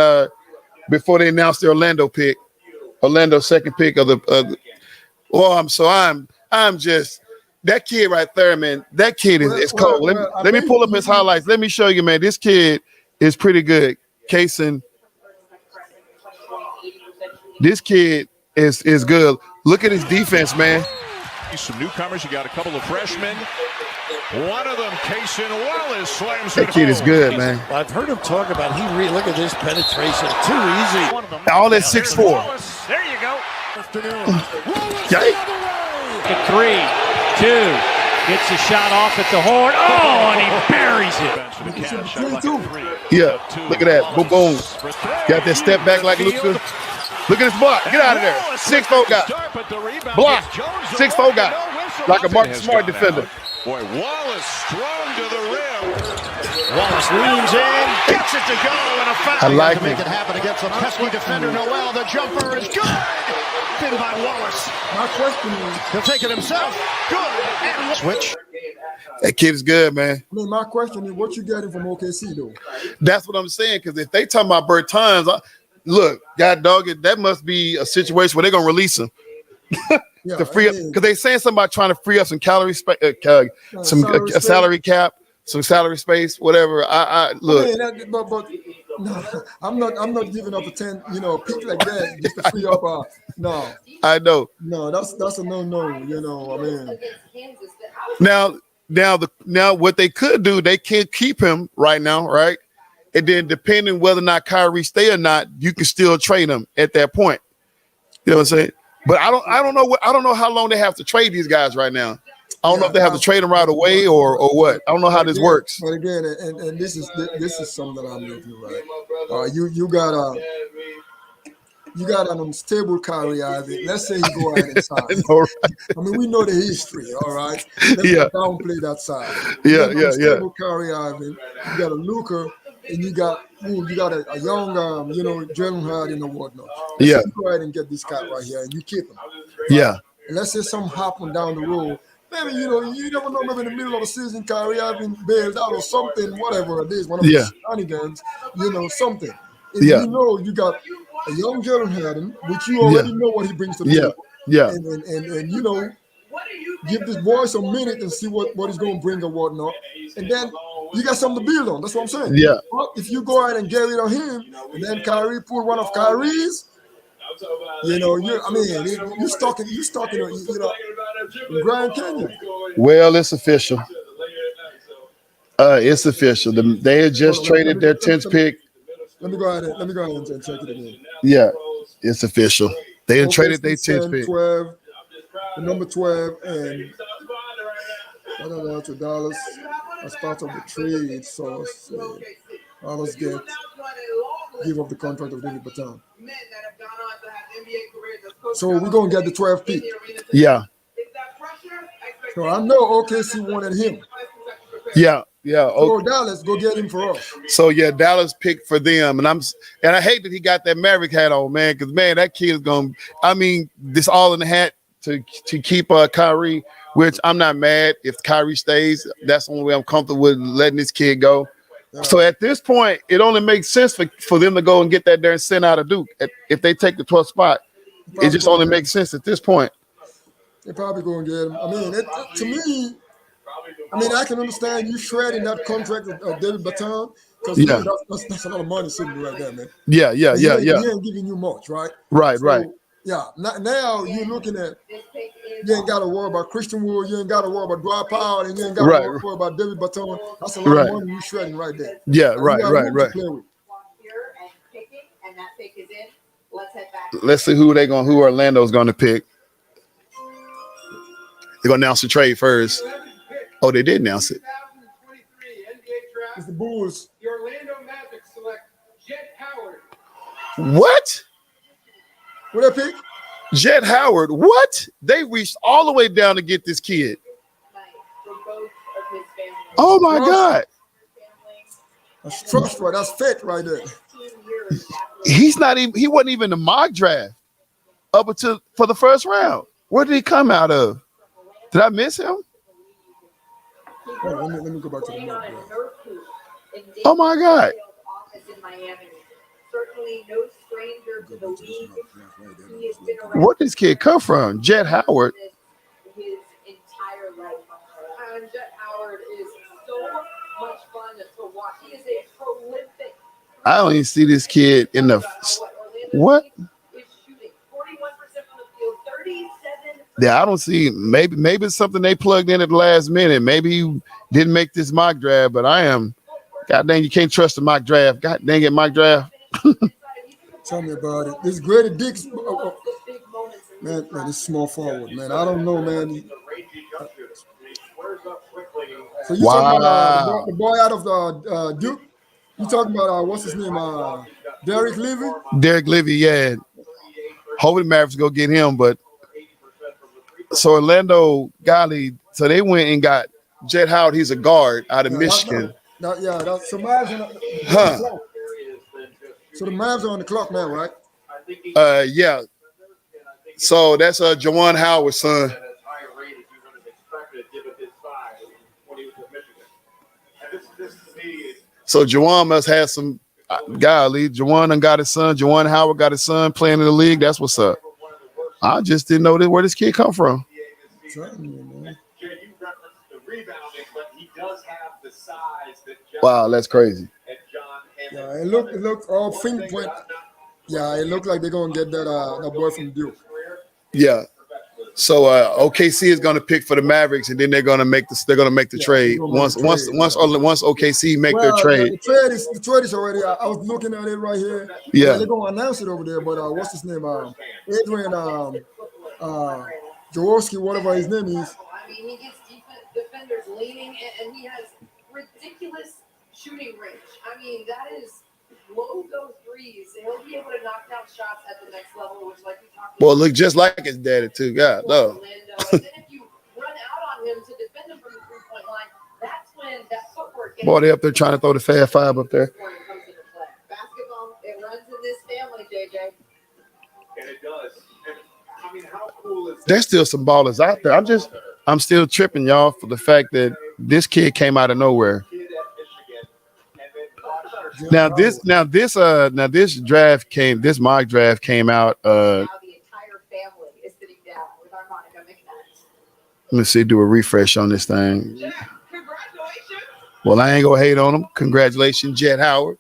before they announce the Orlando second pick of the. I'm just that kid right there, man. That kid is cold. Let me pull up his highlights. Let me show you, man. This kid is pretty good. Kaysen. This kid is good. Look at his defense, man. Some newcomers. You got a couple of freshmen. One of them, Casey Wallace, slams that kid is good, man. I've heard him talk about look at this penetration. Too easy. All at 6'4". There you go. Yeah. 3, 2. Gets a shot off at the horn. Oh, and he buries it. Yeah, look at that. Boom, boom. Got that step back like Luka. Look at this block. Get out of there. 6'4" guy. Block. 6'4" guy. Like a Marcus Smart defender. Boy, Wallace strong to the rim. Wallace leans in, gets it to go, and a foul. I like to make it happen against a pesky defender. Noel, the jumper is good. In by Wallace. My question is, he'll take it himself. Good. And switch. That kid is good, man. I mean, my question is, what you getting from OKC, though? That's what I'm saying, because if they talking about Bertans, look, God dog it, that must be a situation where they're going to release him. To free up, because they're saying something about trying to free up some salary cap, some salary space, whatever. I look. No, I'm not giving up a 10, pick like that just to free up. No, I know. No, that's a no. I mean, now what they could do, they can't keep him right now, right? And then depending whether or not Kyrie stay or not, you can still trade him at that point. You know what I'm saying? But I don't know how long they have to trade these guys right now. I don't know if they have to trade them right away or what. I don't know how this works. But again, and this is something that I'm with you, right? You got an unstable Kyrie Irving. Let's say he go out and sign. I mean, we know the history, all right? Let's downplay that side. Yeah. Unstable Kyrie Irving. You got a Luka. And you got a young, Jalen Harden and whatnot. Yeah. So you go ahead and get this guy right here, and you keep him. Yeah. And let's say something happened down the road. Maybe, you never know, maybe in the middle of the season, Kyrie Irving bailed out or something, whatever it is, one of the shenanigans, something. And you got a young Jalen Harden, which you already know what he brings to the table. Yeah. And give this boy some minute and see what he's going to bring or whatnot. And then you got something to build on. That's what I'm saying. Yeah. But if you go ahead and get rid of him, and then Kyrie pull one of Kyrie's, you're stuck in Grand Canyon. Well, it's official. It's official. They had just traded their 10th pick. Let me go ahead and check it again. Yeah, it's official. They had traded their 10th pick. 12, the number 12, and to Dallas as part of the trade. So Dallas give up the contract of David Bertans. So we're gonna get the 12th pick. Yeah. So I know OKC wanted him. Yeah. So Dallas, go get him for us. So yeah, Dallas picked for them, and I hate that he got that Maverick hat on, man, because man, that kid is gonna. I mean, this all in the hat to keep Kyrie, which I'm not mad if Kyrie stays. That's the only way I'm comfortable with letting this kid go. Yeah. So at this point, it only makes sense for them to go and get that there and send out a Duke. If they take the 12th spot, it just only makes sense at this point. They're probably going to get him. I mean, to me, I can understand you shredding that contract with David Baton because that's a lot of money sitting right there, man. Yeah. He ain't giving you much, right? Right. Yeah. Now you're looking at you ain't got to worry about Christian Wood, you ain't got to worry about Dwight Powell, and you ain't got to worry about David Baton. That's a lot of money you shredding right there. Yeah, right. Let's see who Orlando's going to pick. They're going to announce the trade first. Oh, they did announce it. It's the Bulls. The Orlando Magic select Jett Howard. What? What that pick? Jett Howard. What? They reached all the way down to get this kid. Oh my God. That's trust right. That's fit right there. He wasn't even the mock draft up until for the first round. Where did he come out of? Did I miss him? Let me go back to the mock draft. Oh my God. Where did this kid come from? Jett Howard. His entire life. Jett Howard is so much fun to watch. He is a prolific. I don't even see this kid in the what? Yeah, I don't see. Maybe it's something they plugged in at the last minute. Maybe you didn't make this mock draft, but I am. God dang, you can't trust the mock draft. God dang it, mock draft. Tell me about it. This Grady Dix, man, this small forward, man. I don't know, man. So you talking about the boy out of Duke? You talking about what's his name? Derek Livy? Derek Livy, yeah. Hopefully Mavericks go get him, but so Orlando, golly, so they went and got Jett Howard. He's a guard out of Michigan. So the Mavs are on the clock now, right? Yeah. So that's Juwan Howard's son. So Juwan must have some golly. Juwan done got his son. Juwan Howard got his son playing in the league. That's what's up. I just didn't know where this kid come from. Wow, that's crazy. Yeah, it looked all fingerprint. Yeah, it looked like they're gonna get that boy from Duke. Yeah. So OKC is gonna pick for the Mavericks, and then they're gonna make the trade once OKC make their trade. The trade is already. I was looking at it right here. Yeah, they're gonna announce it over there. But what's his name? Adrian Jaworski, whatever his name is. I mean, he gets defenders leaning, and he has ridiculous shooting range. I mean, that is low go threes. He'll be able to knock down shots at the next level, which, like we talked about. Well, look just like his daddy too. God, no. And then if you run out on him to defend him from the 3-point line, that's when that footwork. Boy, they up there trying to throw the Fab Five up there. Basketball, it runs in this family, JJ. And it does. And, I mean, how cool is that? There's still some ballers out there. I'm still tripping, y'all, for the fact that this kid came out of nowhere. Now this mock draft came out. Now the entire family is sitting down with Harmonica McNutt. Let me see, do a refresh on this thing. Well, I ain't gonna hate on him. Congratulations, Jett Howard.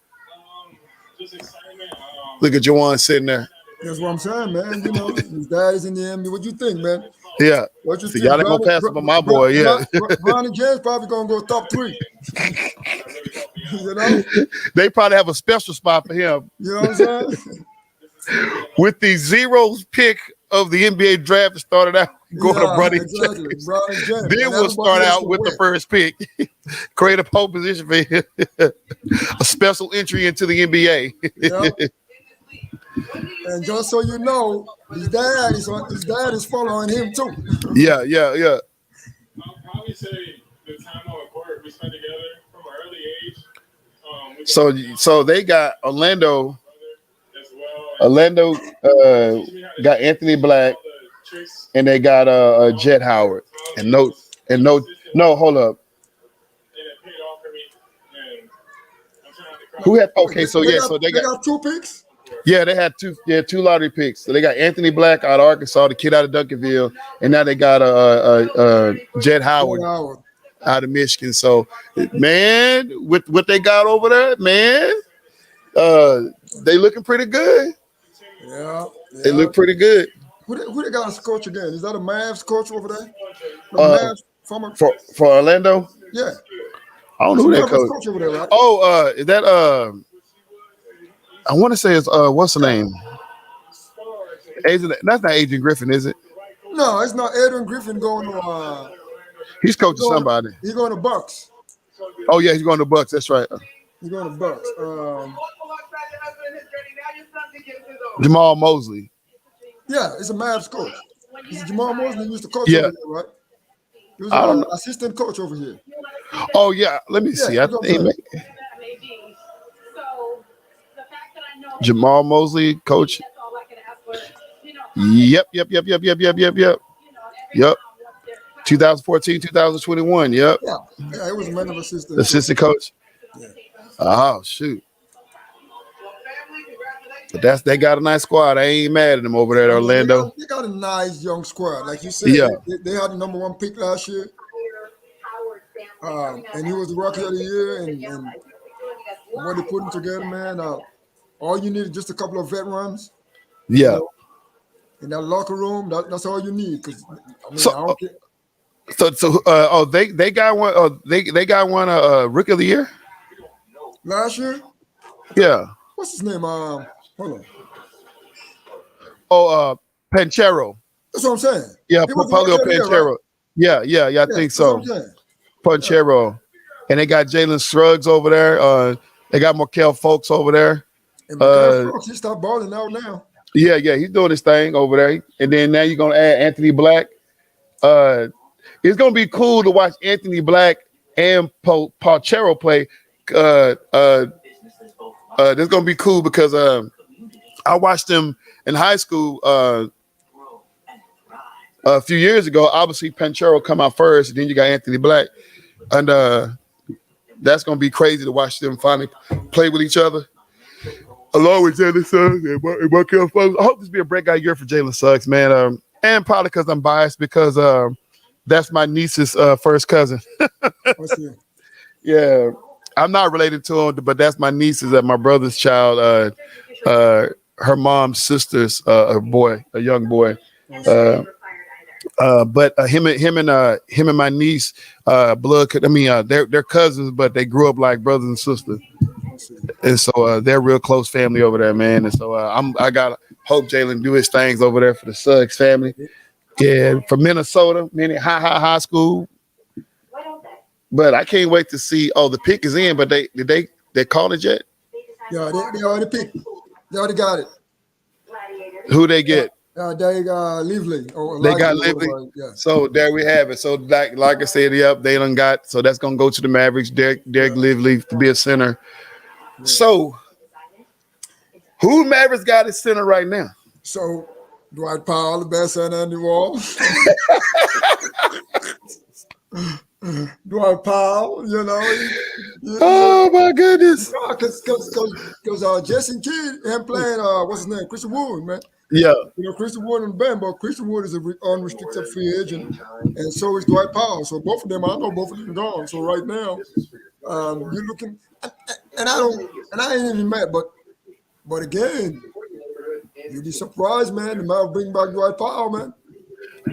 Look at Juwan sitting there. That's what I'm saying, man. You know, his dad is in the NBA. What you think, man? Yeah. What you think? Y'all ain't gonna pass up on my boy, yeah. Bronny James probably gonna go top 3. You know? They probably have a special spot for him. You know what I'm saying? With the 0th pick of the NBA draft started out going to Bronny James. Then we'll start out with the first pick. Create a pole position for him. A special entry into the NBA. Yeah. And just so you know, his dad is following him too. Yeah. I'll probably say the time on the court we spent together from an early age. So they got Orlando. Orlando got Anthony Black, and they got Jet Howard, and no, hold up. Who had? Okay, so they got 2 picks. Yeah, they had two lottery picks. So they got Anthony Black out of Arkansas, the kid out of Duncanville, and now they got Jet Howard out of Michigan. So, man, with what they got over there, man, they looking pretty good. Yeah. They look pretty good. Who they got as coach again? Is that a Mavs coach over there? For Orlando? Yeah. I don't know who that coach over there, right? Oh, is that I want to say it's what's the name? That's not Adrian Griffin, is it? No, it's not Adrian Griffin going to he's coaching somebody. He's going to Bucks. Oh yeah, he's going to Bucks. That's right. He's going to Bucks. Jamal Mosley. Yeah, it's a Mavs coach. It's Jamal Mosley used to coach over here, right? He was an assistant coach over here. Oh yeah, let me see. I think Jamal Mosley, coach. Yep. 2014, 2021. Yep. Yeah, it was a man of assistant. Assistant coach. Yeah. Oh shoot. But they got a nice squad. I ain't mad at them over there at Orlando. They got a nice young squad. Like you said, they had the number 1 pick last year. And he was the rookie of the year. And what they putting together, man, all you need is just a couple of veterans. Yeah. You know, in that locker room, that's all you need. Because they got one. They got one. Rookie of the year last year. Yeah. What's his name? Hold on. Oh, Panchero. That's what I'm saying. Yeah, Paulio Panchero. Right? Yeah, I think so. Panchero. And they got Jalen Suggs over there. They got Markel Folks over there. And Markel Folks, he stopped balling out now. Yeah, he's doing his thing over there. And then now you're gonna add Anthony Black. It's gonna be cool to watch Anthony Black and Panchero play. This is gonna be cool because I watched them in high school a few years ago. Obviously, Panchero come out first, and then you got Anthony Black, and that's gonna be crazy to watch them finally play with each other. Along with Jalen Suggs and Markel Fultz. I hope this be a breakout year for Jalen Suggs, man. And probably because I'm biased because that's my niece's first cousin. Yeah. I'm not related to him, but that's my niece's my brother's child. Her mom's sister's a young boy. But him and my niece, they're cousins, but they grew up like brothers and sisters. And so they're real close family over there, man. And so I gotta hope Jalen do his things over there for the Suggs family. Yeah, from Minnesota, high school. But I can't wait to see. Oh, the pick is in, but they called it yet? Yeah, they already picked. They already got it. Who they get? They got Lively. They got Lively. Yeah. So there we have it. So like I said, they done got. So that's gonna go to the Mavericks. Derek Lively to be a center. Yeah. So who Mavericks got at center right now? So Dwight Powell, the best center in the world. Dwight Powell, Oh my goodness! Because Jason Kidd him playing what's his name, Christian Wood, man. Yeah, Christian Wood and Ben, but Christian Wood is an unrestricted free agent, and so is Dwight Powell. So both of them, I know both of them gone. So right now, you're looking, and I ain't even mad, but again, you'd be surprised, man. They might bring back Dwight Powell, man.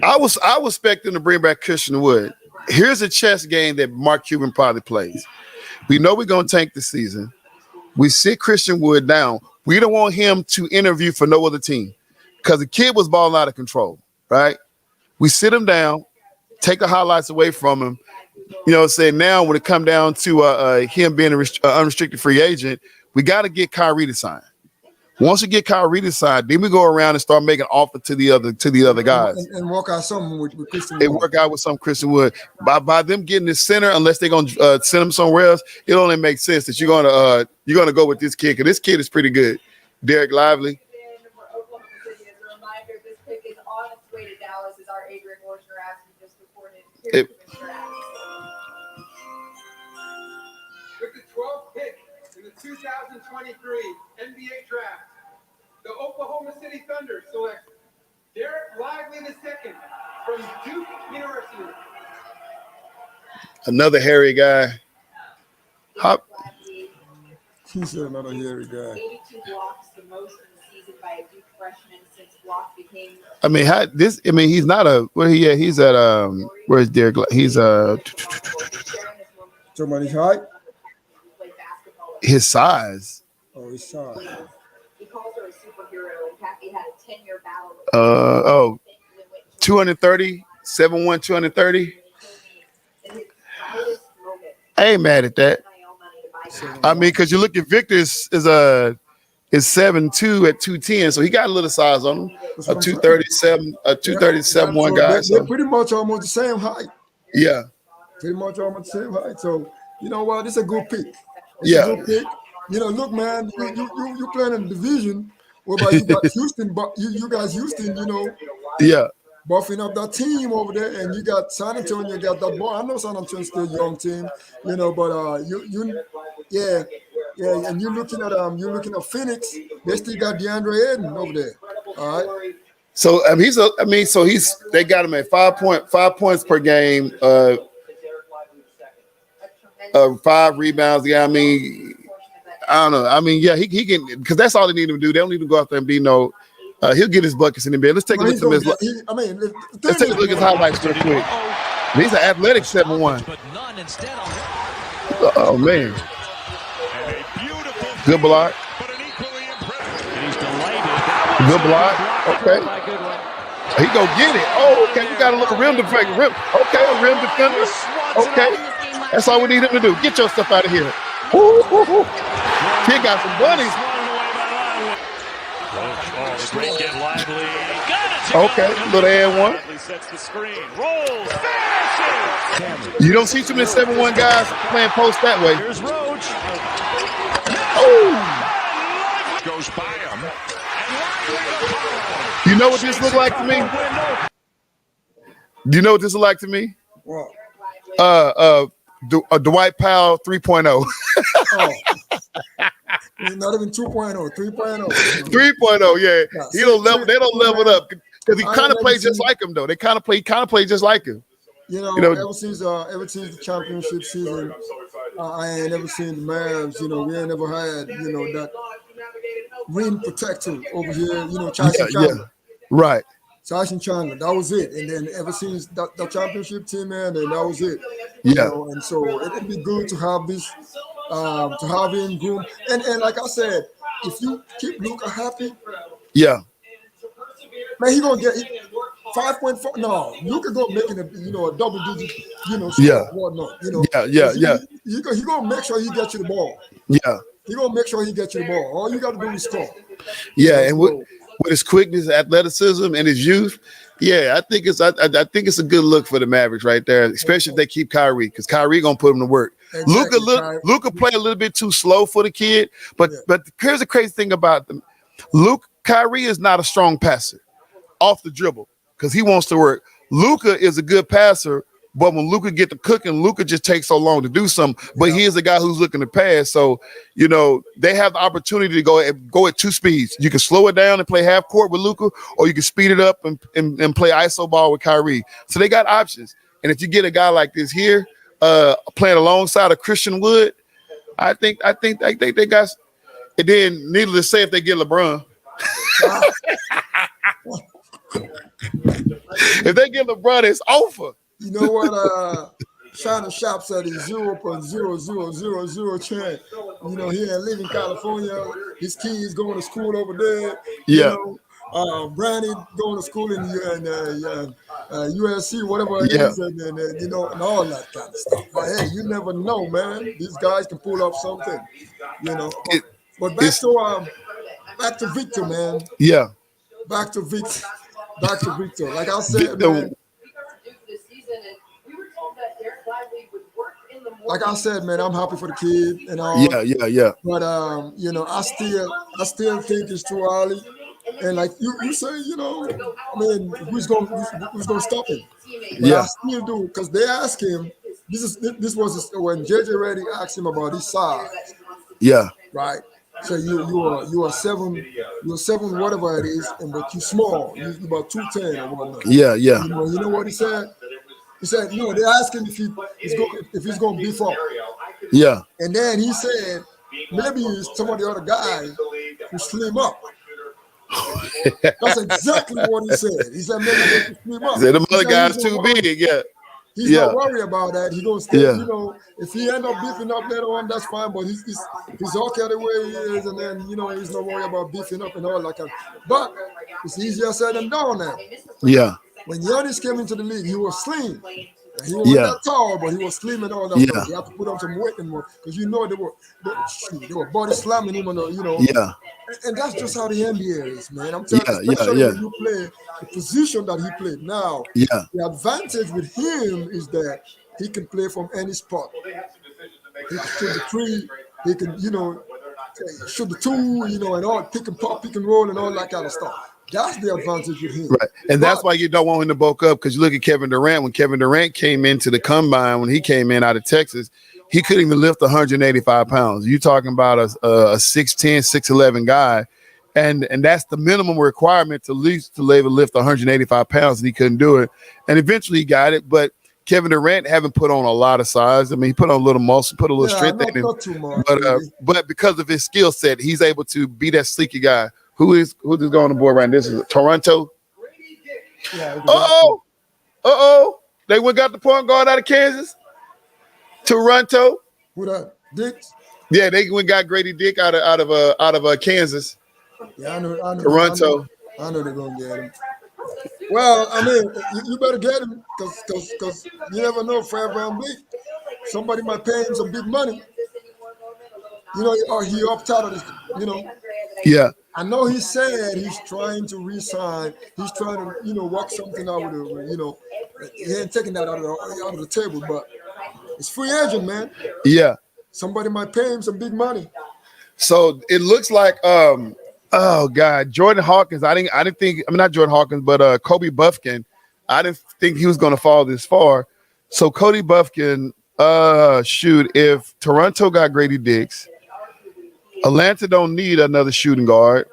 I was expecting to bring back Christian Wood. Here's a chess game that Mark Cuban probably plays. We know we're going to tank the season. We sit Christian Wood down. We don't want him to interview for no other team because the kid was balling out of control, right? We sit him down, take the highlights away from him. Say now when it come down to him being an unrestricted free agent, we got to get Kyrie to sign. Once you get Kyrie to side, then we go around and start making offers to the other guys. And work out something with Christian Wood. They work out with some Christian Wood. By them getting the center, unless they're gonna send him somewhere else, it only makes sense that you're gonna go with this kid, because this kid is pretty good. Derek Lively. With the 12th pick in the 2023 NBA draft, the Oklahoma City Thunder select Derek Lively II from Duke University. Another hairy guy. He said another hairy guy. 82 blocks, the most in the season by a Duke freshman since block became. He's not a where he at? He's at where's Derek? He's talking about his height. His size. Oh, his size. He calls her a superhero, and Kathy had a 10-year battle. 230, 7'1", 230. I ain't mad at that. I mean, because you look at Victor is 7'2" at 210, so he got a little size on him. A 237, one guy. They're pretty much almost the same height. Yeah. Pretty much almost the same height. So you know what? This is a good pick. Yeah. You know, look, man, you playing in the division whereby you got Houston, but you guys Houston, you know, buffing up that team over there, and you got San Antonio, you got that boy. I know San Antonio's still a young team, you know, but and you're looking at Phoenix, they still got DeAndre Ayton over there. All right. So they got him at 5 points per game, 5 rebounds. Yeah, I mean, I don't know. I mean, yeah, he can, because that's all they need him to do. They don't need to go out there and be no. He'll get his buckets in the bed. Let's take a look at his. Let's take a look at his highlights real quick. He's an athletic 7'1". Oh man, good block. Good block. Okay. He go get it. Oh, okay. We got a little rim defender. Okay, a rim defender. Okay. That's all we need him to do. Get your stuff out of here. Ooh. Kid got some bunnies. Okay, little and one. You don't see too many 7'1" guys playing post that way. Oh. Goes by him. You know what this look like to me? Do you know what this look like to me? What? Dwight Powell 3.0. Not even 2.0, 3.0. 3.0, yeah. They don't level it up because he kind of plays just like him, though. He kind of play just like him. You know, ever since the championship season, I ain't never seen the Mavs. You know, we ain't never had that rim protector over here. You know, Tyson Chandler. Right. Tyson Chandler, that was it. And then ever since the championship team, man, and that was it. Yeah. You know, and so it'd be good to have this, to have him groom. And like I said, if you keep Luka happy, man, he gonna get 5.4. No, Luka gonna make it a double digit, whatnot. He gonna make sure he gets you the ball. Yeah. He gonna make sure he gets you the ball. All you gotta do is score. Yeah, and with his quickness, athleticism, and his youth, I think it's a good look for the Mavericks right there, especially if they keep Kyrie, because Kyrie gonna put him to work. Exactly. Luka play a little bit too slow for the kid, but here's the crazy thing about them. Kyrie is not a strong passer off the dribble because he wants to work. Luka is a good passer, but when Luka get to cooking, Luka just takes so long to do something. But he is a guy who's looking to pass. So, they have the opportunity to go at two speeds. You can slow it down and play half court with Luka, or you can speed it up and play iso ball with Kyrie. So they got options. And if you get a guy like this here playing alongside of Christian Wood, I think they got. And then, needless to say, if they get LeBron. If they get LeBron, it's over. You know what? China Shop said is 0.0000 chance. He ain't living in California. His kids going to school over there. Yeah. Brandon going to school in USC, whatever it is, and all that kind of stuff. But hey, you never know, man. These guys can pull up something. But back to back to Victor, man. Yeah. Back to Victor. Back to Victor. Like I said, man. Like I said, man, I'm happy for the kid and all. Yeah. But you know, I still think it's too early. And like you say, you know, I mean, who's gonna stop him? But I still do, because they asked him. This was when JJ Redick asked him about his size. Yeah. Right. So you are 7, whatever it is, but you small. You about 210 or whatnot. Yeah. You know what he said? He said, no, they asked him if he's going to beef up. Yeah. And then he said, maybe some of the other guys will slim up. That's exactly what he said. He said, maybe they can slim up. He said, the other guy's too big. Yeah. He's not worried about that. He's going to stay, you know, if he end up beefing up later on, that's fine. But he's okay the way he is. And then, you know, he's not worried about beefing up and all that kind of. But it's easier said than done now. Yeah. When Giannis came into the league, he was slim. He wasn't that tall, but he was slim and all that. Yeah. You have to put on some weight and more, because you know they were body slamming him, and you know. Yeah. And that's just how the NBA is, man. I'm telling you, especially when you play the position that he played. Now, the advantage with him is that he can play from any spot. He can shoot the 3. He can, you know, shoot the 2, you know, and all, pick and pop, pick and roll, and all that kind of stuff. That's the advantage with him. Right. And that's why you don't want him to bulk up, because you look at Kevin Durant. When Kevin Durant came into the combine, when he came in out of Texas, he couldn't even lift 185 pounds. You're talking about a 6'10", 6'11 guy. And that's the minimum requirement to lift 185 pounds, and he couldn't do it. And eventually he got it. But Kevin Durant haven't put on a lot of size. I mean, he put on a little muscle, put a little strength in him. Not too much, but because of his skill set, he's able to be that sleeky guy. Who's going on the board right now? This is Toronto. Yeah, They went got the point guard out of Kansas. Toronto. Who that? Dix? Yeah, they went got Grady Dick out of Kansas. Yeah, I know. Toronto. I know they're gonna get him. Well, I mean, you better get him, because you never know. Forever and Bleak, somebody might pay him some big money. You know, or he opted out of this. You know. Yeah. I know he said he's trying to resign. He's trying to, you know, work something out with it. You know, he ain't taking that out of the table, but it's free agent, man. Yeah. Somebody might pay him some big money. So it looks like, oh God, Jordan Hawkins. I didn't think. I mean, not Jordan Hawkins, but Kobe Buffkin. I didn't think he was going to fall this far. So Kobe Buffkin. Shoot, if Toronto got Grady Dix. Atlanta don't need another shooting guard.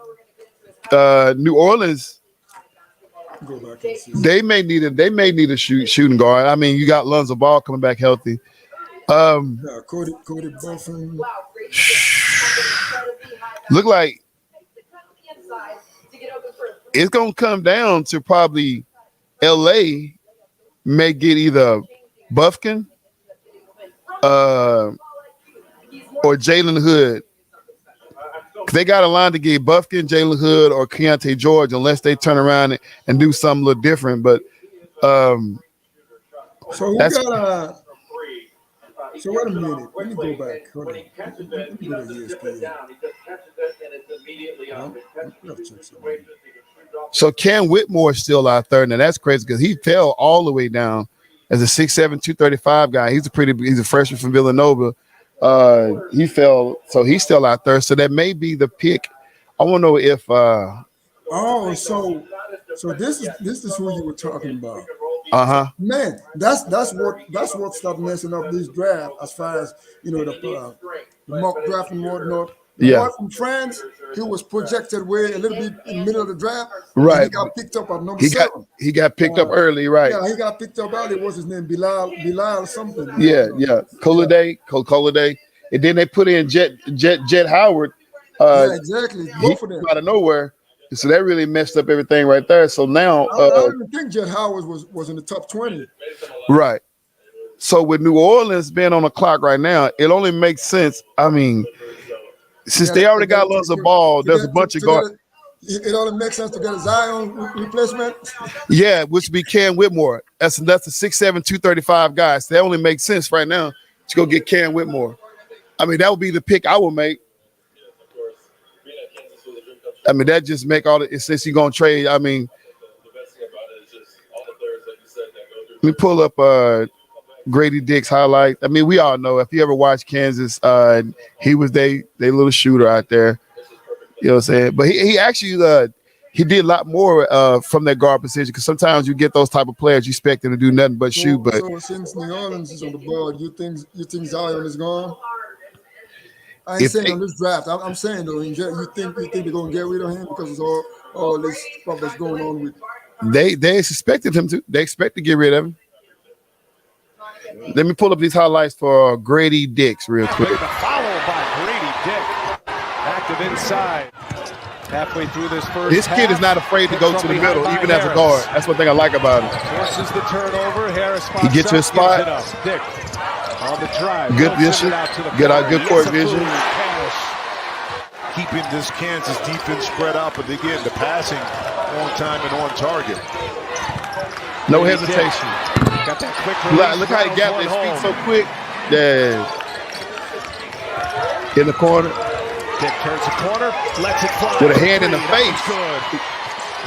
New Orleans, they may need a shooting guard. I mean, you got Lonzo Ball coming back healthy. Cody Buffin. Look like it's gonna come down to probably LA may get either Buffkin or Jalen Hood. They got a line to get Buffkin, Jalen Hood, or Keontae George, unless they turn around and do something a little different. But so who got so wait a minute. Let me go back. Hold on. Let me go to ESPN. So Cam Whitmore is still out there, and that's crazy because he fell all the way down as a 6'7", 235 guy. He's a freshman from Villanova. He fell, so he's still out there. So that may be the pick. I want to know if so this is who you were talking about. Man, that's what stopped messing up this draft, as far as, you know, the mock draft and whatnot. The boy from France, he was projected way a little bit in the middle of the draft. Right. He got picked up at number 7. He got picked up early, right? Yeah, he got picked up early. What's his name? Bilal or something. Yeah. Coladay. And then they put in Jet Howard. Exactly. Both of them out of nowhere. So that really messed up everything right there. So now I don't even think Jet Howard was in the top 20. Right. So with New Orleans being on the clock right now, it only makes sense. I mean, since they already got Lonzo Ball, there's a bunch of guards. It only makes sense to get a Zion replacement. Yeah, which would be Cam Whitmore. That's a 6'7", 235 guy. So that only makes sense right now to go get Cam Whitmore. I mean, that would be the pick I would make. I mean, that just make all the since you're gonna trade. I mean, let me pull up Grady Dick's highlight. I mean, we all know if you ever watched Kansas, he was they little shooter out there. You know what I'm saying? But he actually he did a lot more from that guard position because sometimes you get those type of players you expect them to do nothing but shoot. But so since New Orleans is on the board, you think Zion is gone? I ain't saying on this draft. I'm saying though, you think they're gonna get rid of him because of all this stuff that's going on with. They suspected him to. They expect to get rid of him. Let me pull up these highlights for Grady Dix real quick. Followed by Grady Dick, active inside. Halfway through this first. This kid is not afraid to go to the middle, even as a guard. That's one thing I like about him. Forces the turnover. Harris. He gets to a spot. Dick on the drive. Good vision. Good court vision. Keeping this Kansas defense spread out, but again, the passing on time and on target. No hesitation. Got that quick release. Look how he got his feet so quick. Yeah. In the corner. Dick turns the corner, lets it fly. With a hand in the face. Good.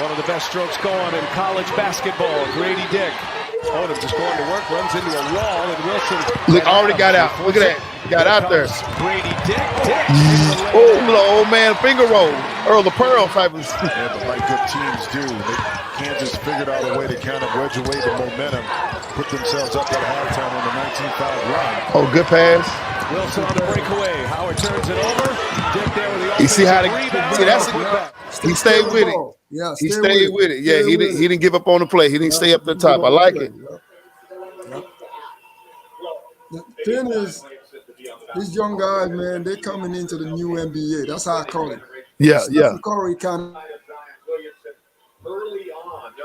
One of the best strokes going in college basketball. Grady Dick. Odom just going to work, runs into a wall, and Wilson. Look, already got out. Look at that. Got out there. Grady Dick. Oh, little old man finger roll. Earl the Pearl type of. Yeah, but like good teams do. Kansas figured out a way to kind of wedge away the momentum, put themselves up at halftime on the 19-5 run. Oh, good pass. Wilson on the breakaway. Howard turns it over. Dick there with the you see how rebound. See, that's he stayed with it. Yeah, he stayed with it. Yeah, he didn't give up on the play. He didn't stay up the top. I like it. The thing is, these young guys, man, they're coming into the new NBA. That's how I call it. Yeah, Stephen Curry kind of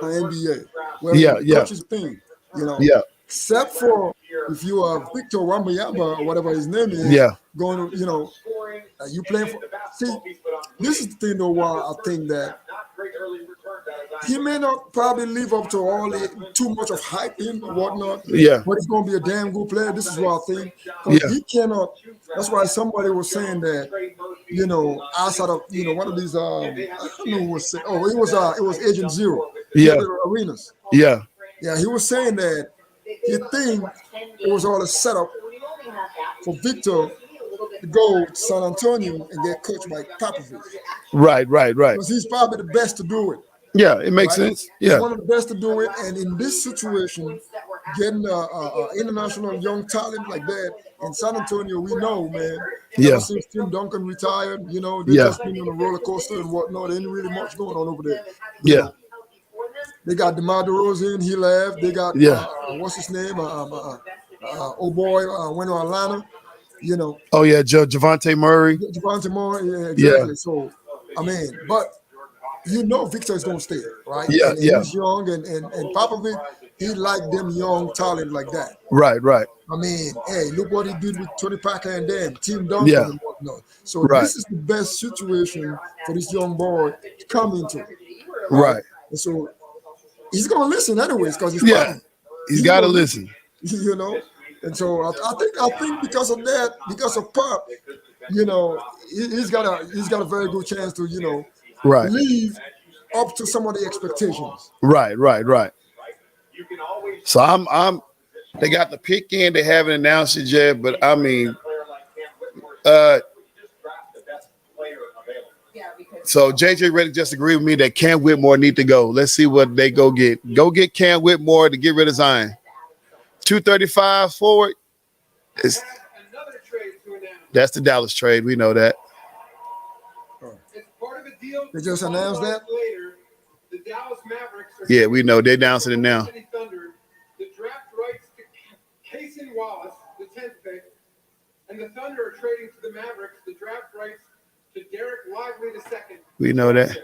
NBA. Well, coach's thing, you know. Yeah. Except for if you are Victor Wembanyama or whatever his name is. Yeah. Going to, you know, you playing for. See, this is the thing though. Why I think that he may not probably live up to all too much of hyping or whatnot. Yeah. But he's gonna be a damn good player. This is what I think. He cannot. That's why somebody was saying that, you know, outside of, you know, one of these I don't know who was saying. Oh, it was Agent Zero. Yeah. Arenas. Yeah. Yeah, he was saying that he think it was all a setup for Victor to go to San Antonio and get coached by Popovich. Right. Because he's probably the best to do it. Yeah, it makes sense. Yeah. He's one of the best to do it. And in this situation, getting international young talent like that in San Antonio, we know, man. Yeah. Ever since Tim Duncan retired, you know, they just been on a roller coaster and whatnot. There ain't really much going on over there. You know? They got DeMar DeRozan, he left. They got what's his name? Oh boy, went to Atlanta. You know. Oh yeah, Javante Murray. Javante Murray, yeah, exactly. Yeah. So, I mean, but you know Victor is gonna stay, right? Yeah, and he's young, and Popovich, he liked them young talent like that. Right. I mean, hey, look what he did with Tony Parker and then Tim Duncan and whatnot. So this is the best situation for this young boy to come into. Right. And so he's gonna listen anyways because he's he's got to listen. You know, and so I think because of that, because of Pop, you know, he's got a very good chance to, you know, live up to some of the expectations. Right. So I'm they got the pick in, they haven't announced it yet, but I mean so JJ Redick just agreed with me that Cam Whitmore need to go. Let's see what they go get. Go get Cam Whitmore to get rid of Zion. 235 forward. That's the Dallas trade. We know that. They just announced that. Yeah, we know they're announcing it now. The draft rights to Cason Wallace, the 10th pick, and the Thunder are trading to the Mavericks the draft rights to Derek Lively II. We know that.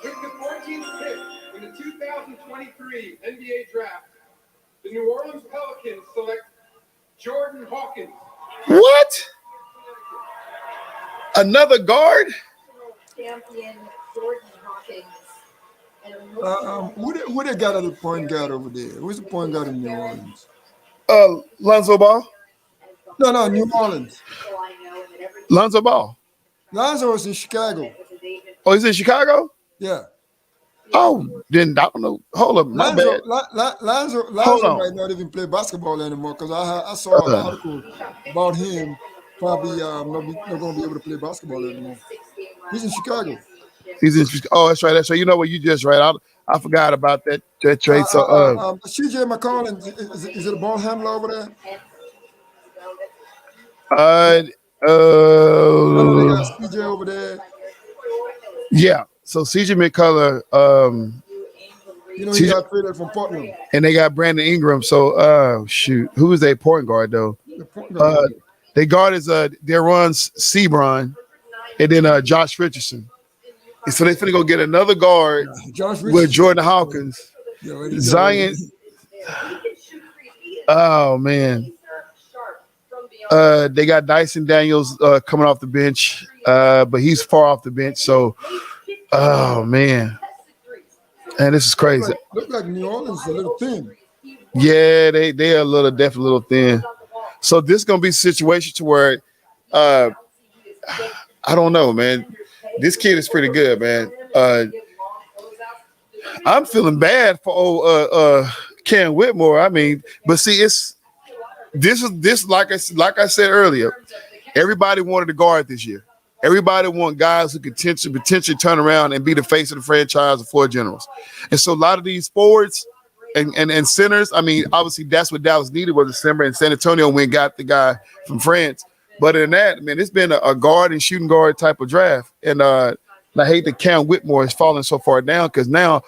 With the 14th pick in the 2023 NBA draft, the New Orleans Pelicans select Jordan Hawkins. What? Another guard? Champion Jordan Hawkins. Who they got at the point guard over there? Who's the point guard in New Orleans? Lonzo Ball. No, New Orleans. Lonzo Ball. Lonzo is in Chicago. Oh, he's in Chicago? Yeah. Oh, then I don't know. Hold up, my bad. Lonzo might not even play basketball anymore because I saw an article about him probably not going to be able to play basketball anymore. He's in Chicago. He's in. Oh, that's right. That's right. You know what? You just right. I forgot about that trade. So, CJ McCollum is it a ball handler over there? They got CJ over there. Yeah. So CJ McCullough, he got traded from Portland, and they got Brandon Ingram. So, shoot, who is their point guard though? Their guard is Deron Sebron, and then Josh Richardson. And so they finna go get another guard with Jordan Hawkins, Zion. Oh man, they got Dyson Daniels coming off the bench, but he's far off the bench. So. Oh man, and this is crazy. Look like New Orleans is a little thin. Yeah, they are definitely a little thin. So this is gonna be a situation to where, I don't know, man. This kid is pretty good, man. I'm feeling bad for Cam Whitmore. I mean, but see, this like I said earlier, everybody wanted to guard this year. Everybody want guys who could potentially turn around and be the face of the franchise of Floyd Generals. And so a lot of these forwards and centers, I mean, obviously that's what Dallas needed was a center, and San Antonio went and got the guy from France. But in that, man, it's been a guard and shooting guard type of draft. And I hate that Cam Whitmore is falling so far down because now,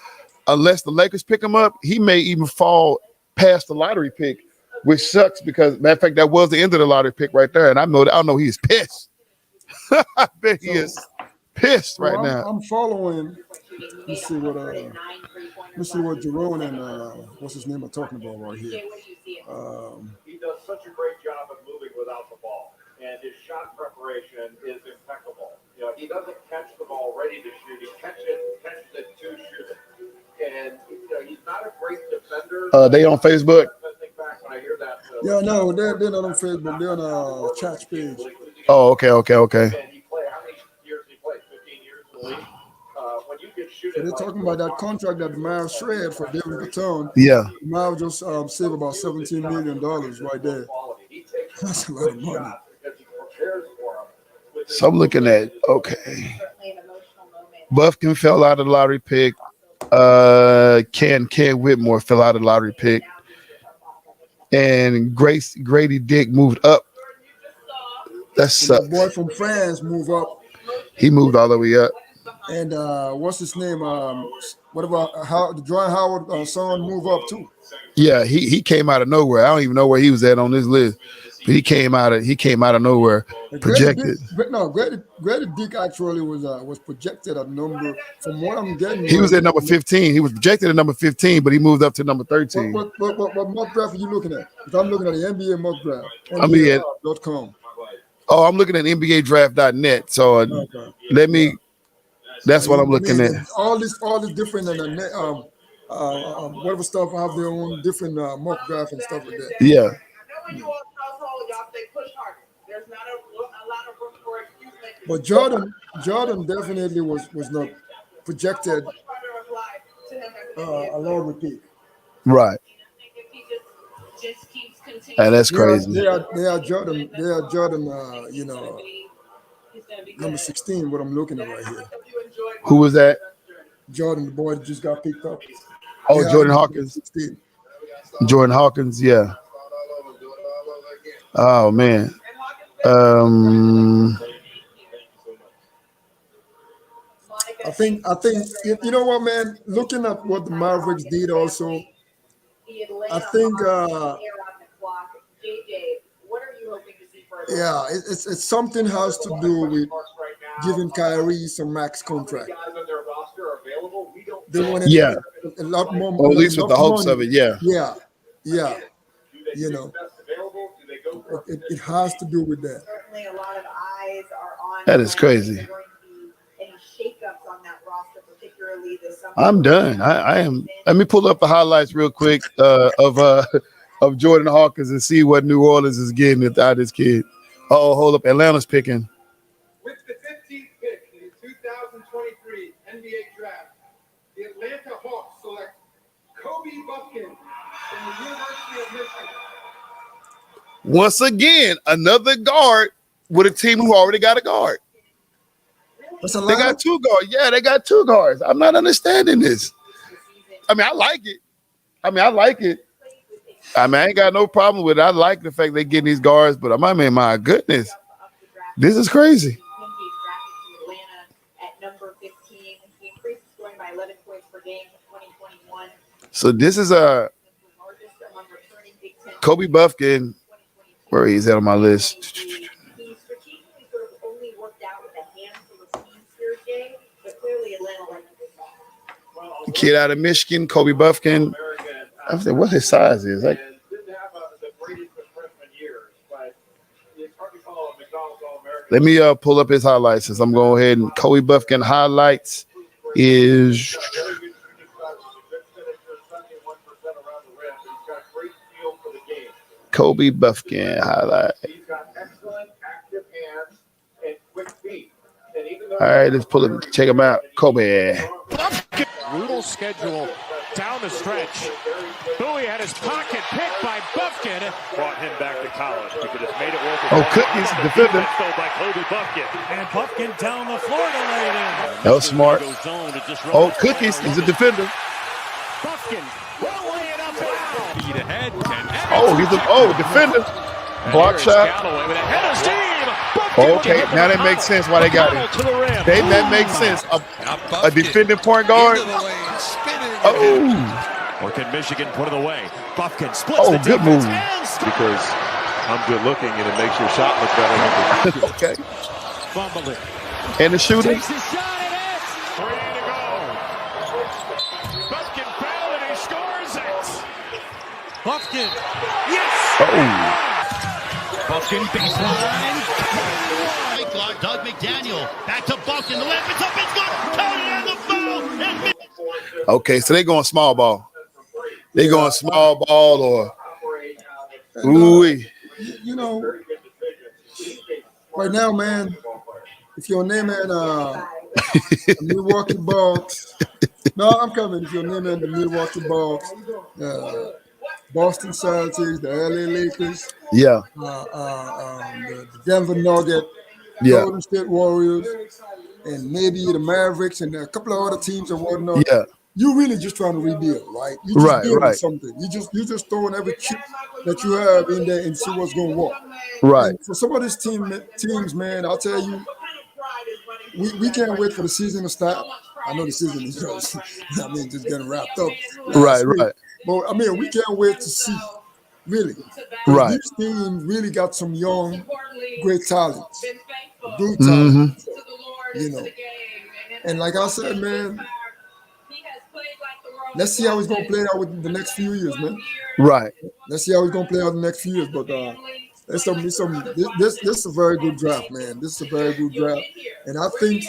unless the Lakers pick him up, he may even fall past the lottery pick, which sucks because, matter of fact, that was the end of the lottery pick right there. And I know he's pissed. I bet he is pissed right now. I'm following. Let's see what Jerome and what's his name are talking about right here. He does such a great job of moving without the ball, and his shot preparation is impeccable. You know, he doesn't catch the ball ready to shoot; he catches it to shoot it. And he's not a great defender. They on Facebook? I think back when I hear that. Yeah, no, they're not on Facebook. They're on a chat page. Oh, okay. And he played, how many years did he play? 15 years in the league. When you can shoot so they're talking about that contract that Miles shred for David Baton. Yeah. Miles just saved about $17 million right there. That's a lot of money. So I'm looking at, okay. Buffkin fell out of the lottery pick. Ken Whitmore fell out of the lottery pick. And Grady Dick moved up. That sucks. The boy from France moved up. He moved all the way up. And what's his name? What about the Dwight Howard son move up too? Yeah, he came out of nowhere. I don't even know where he was at on this list. But he came out of nowhere. Projected. Grady Dick actually was projected at number. From what I'm getting, he was at number 15. He was projected at number 15, but he moved up to number 13. What mock draft are you looking at? Because I'm looking at the NBA mock draft. NBA.com. Oh, I'm looking at NBADraft.net. So let me. That's what I'm looking at. All this different whatever stuff have their own different mock draft and stuff like that. Yeah. But Jordan definitely was not projected a lottery pick. Right. And that's crazy. They are Jordan. Number 16. What I'm looking at right here. Who was that? Jordan, the boy that just got picked up. Oh, Jordan Hawkins. 16. Jordan Hawkins, yeah. Oh man. I think you know what, man. Looking at what the Mavericks did, also, I think. Yeah, it's something has to do with giving Kyrie some max contract. They want a lot more, or at least with the hopes of it. Yeah. You know, it has to do with that. Certainly, a lot of eyes are on. That is crazy. Any shakeups on that roster, particularly this summer. I'm done. I am. Let me pull up the highlights real quick of Jordan Hawkins and see what New Orleans is getting out of this kid. Oh, hold up. Atlanta's picking. Once again, another guard with a team who already got a guard. They got 2 guards. Yeah, they got 2 guards. I'm not understanding this. I mean, I like it. I ain't got no problem with it. I like the fact they're getting these guards, but I mean, my goodness, this is crazy. So this is Kobe Buffkin. Where he's at on my list. The kid out of Michigan, Kobe Buffkin. I said, what his size is? Like, let me pull up his highlights as I'm going ahead and Kobe Buffkin highlights is Kobe Buffkin highlight. All right, let's pull it. Check him out. Kobe. Brutal schedule down the stretch. Bowie had his pocket picked by Buffkin. Brought him back to college. He could have made it worth it. Oh, Cookies, defender. By Kobe Buffkin. And Buffkin down the floor to lay it in. That was smart. Oh, Cookies, he's a defender. Buffkin will lay it up now. Feet ahead. Oh, he's a defender. Block shot. Okay, now that makes sense why they got it. That makes sense. A defending point guard. Oh. Or can Michigan put it away? Buffkin splits the good move. Because I'm good looking and it makes your shot look better. Okay. Fumble it. And the shooter. Takes his shot and it's 3 to go. Buffkin fouled and he scores it. Buffkin. Yes. Oh. Buffkin baseline. Doug McDaniel back to Buffkin. The left, it's up, it's good. Tony on the foul. Okay, so they going small ball. They going small ball or ooh. You know, right now, man, if your name and Milwaukee Bucks, no, I'm coming. If your name and the Milwaukee Bucks, Boston Celtics, the LA Lakers, yeah, the Denver Nuggets, yeah, Golden State Warriors, and maybe the Mavericks and a couple of other teams and whatnot. Yeah, you're really just trying to rebuild, right? You just building something. You just throwing every chip that you have in there and see what's going to work. Right. And for some of these teams, man, I'll tell you, we can't wait for the season to start. I know the season is just, just getting wrapped up. Right. But we can't wait to see, really. Right. These teams really got some young, great talents. Good talent. You know. And like I said, man, let's see how he's going to play out with the next few years, man. Right. Let's see how he's going to play out the next few years. But this is a very good draft, man. This is a very good draft. And I think,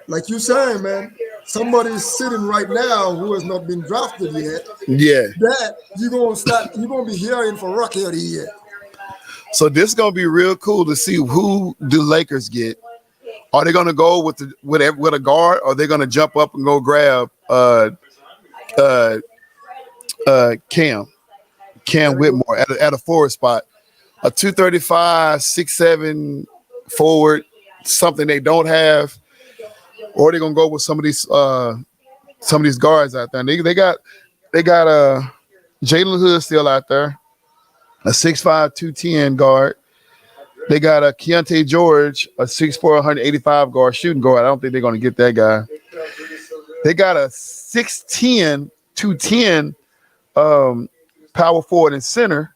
like you saying, man, somebody's sitting right now who has not been drafted yet. Yeah. That you're gonna be hearing for Rookie of the Year. So this is gonna be real cool to see who the Lakers get. Are they gonna go with a guard, or are they gonna jump up and go grab Cam Whitmore at a forward spot, a 235, 6'7" forward, something they don't have, or they're gonna go with some of these guards out there. And they got Jalen Hood still out there, a 6'5", 210 guard. They got a Keontae George, a 6'4", 185 guard, shooting guard. I don't think they're gonna get that guy. They got a 6'10", 210 power forward and center,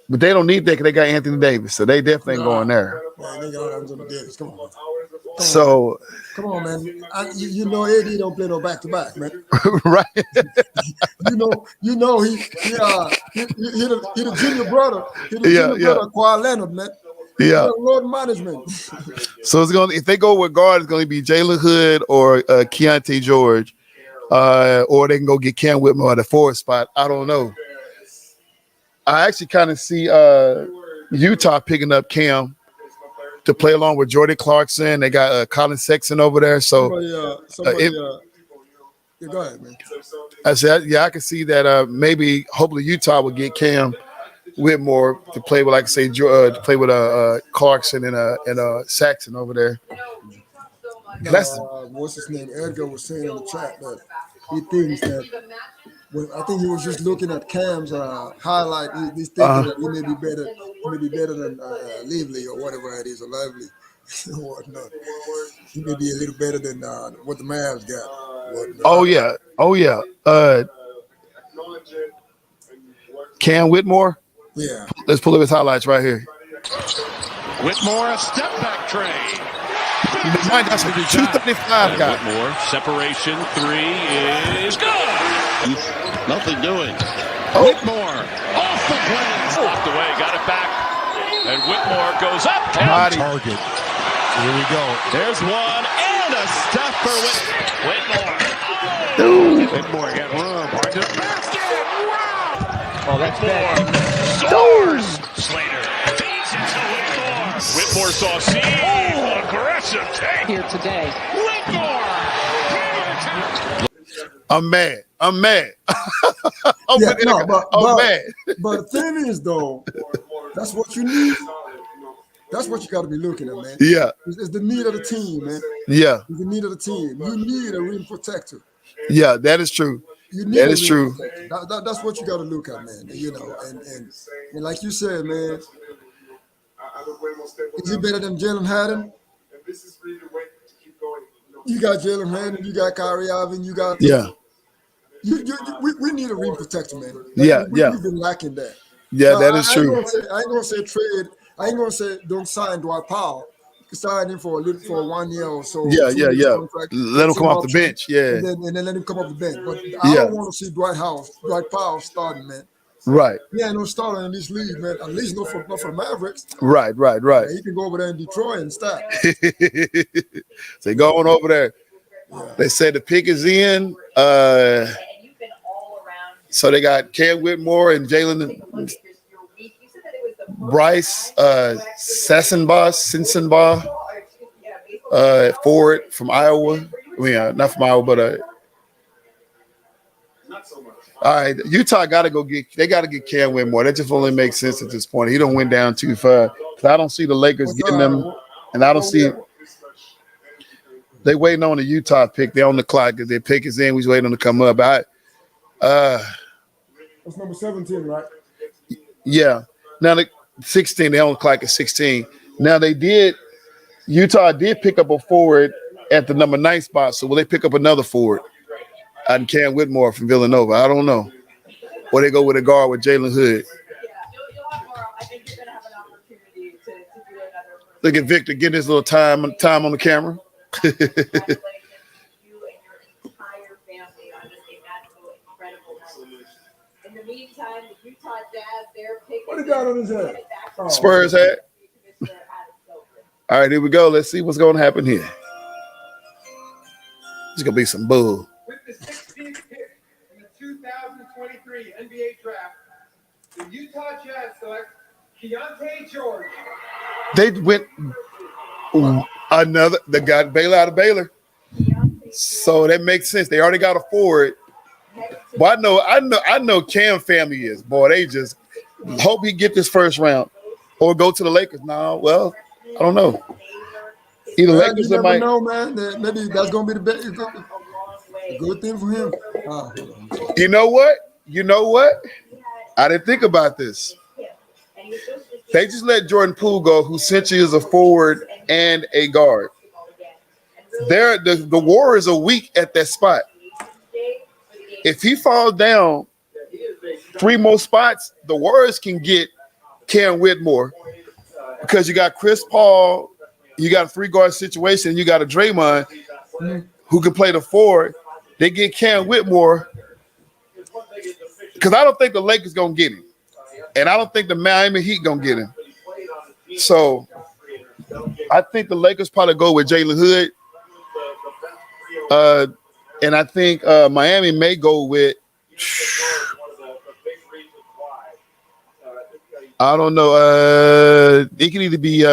but they don't need that because they got Anthony Davis, so they definitely ain't going there. Man, they got Anthony Davis. Come on. Come on, man. You know, AD don't play no back-to-back, man. Right. you know he the junior brother. He the junior brother of Kawhi Leonard, man. Yeah. Load management. So if they go with guard, it's going to be Jalen Hood or Keontae George, or they can go get Cam Whitmore at the forward spot. I don't know. I actually kind of see Utah picking up Cam to play along with Jordan Clarkson. They got Colin Sexton over there. So Yeah, go ahead, man. I said, yeah, I can see that. Maybe, hopefully, Utah will get Cam Whitmore to play with, like I say, to play with Clarkson and Saxon over there. What's his name? Edgar was saying in the chat that he thinks that. Well, I think he was just looking at Cam's highlight. He's thinking that he may be better. He may be better than Lively or whatever it is, or Lively or whatnot. He may be a little better than what the Mavs got. Oh yeah. Cam Whitmore. Yeah. Let's pull up his highlights right here. Whitmore, a step back tray. That's a 235 guy. Whitmore, separation three is good. Nothing doing. Whitmore, off the glass. Walked away, got it back. And Whitmore goes up. Target. Here we go. There's one and a step for Whitmore. Whitmore got room. Hard to the basket. Wow. Oh, that's bad. Soars. Slater feeds it to Whitmore. Whitmore saw seam. Aggressive take here today. Whitmore. I'm mad. I'm mad. I'm mad. But the thing is, though, that's what you need. That's what you got to be looking at, man. Yeah. It's the need of the team, man. Yeah. It's the need of the team. You need a rim protector. Yeah, that is true. That is true. That's what you got to look at, man. You know, and like you said, man, is he better than Jalen Haddon? You got Jalen Haddon, you got Kyrie Irving, you got we need a rim protector, man. We've been lacking that. Yeah, that is true. I ain't gonna say trade. I ain't gonna say don't sign Dwight Powell. You can sign him for 1 year or so. Yeah. Let him come off the bench. Yeah. And then let him come off the bench. But I don't want to see Dwight Powell starting, man. Right. He ain't no starter in this league, man. At least not for Mavericks. Right. Yeah, he can go over there in Detroit and start. So going over there. Yeah. They said the pick is in. So they got Cam Whitmore and Jalen Bryce Sensenbaugh, forward from Iowa. I mean, not from Iowa, but all right. Utah got to get Cam Whitmore. That just only makes sense at this point. He don't went down too far. I don't see the Lakers getting them, and I don't see. They waiting on the Utah pick. They're on the clock because their pick is in. We just waiting on to come up. That's number 17, right? Yeah. Now the 16. They on the clock at 16. Now Utah did pick up a forward at the number 9 spot. So will they pick up another forward? And Cam Whitmore from Villanova. I don't know. Or they go with a guard with Jalen Hood. Look at Victor getting his little time on the camera. What he got on his head? Spurs hat. All right, here we go. Let's see what's going to happen here. It's going to be some bull. With the 16th pick in the 2023 NBA draft, the Utah Jazz select Keontae George. They went they got Baylor out of Baylor. So that makes sense. They already got a forward. But I know Cam family is. Boy, they just hope he get this first round or go to the Lakers. No, well, I don't know. Either Lakers you or Mike. know, man. Maybe that's gonna be the best. A good thing for him. You know what? I didn't think about this. They just let Jordan Poole go, who essentially is a forward and a guard. The Warriors are weak at that spot. If he falls down 3 more spots, the Warriors can get Cam Whitmore because you got Chris Paul, you got a 3-guard situation, and you got a Draymond who can play the forward. They get Cam Whitmore because I don't think the Lakers gonna get him, and I don't think the Miami Heat gonna get him. So I think the Lakers probably go with Jalen Hood, and I think Miami may go with. I don't know. It can either be.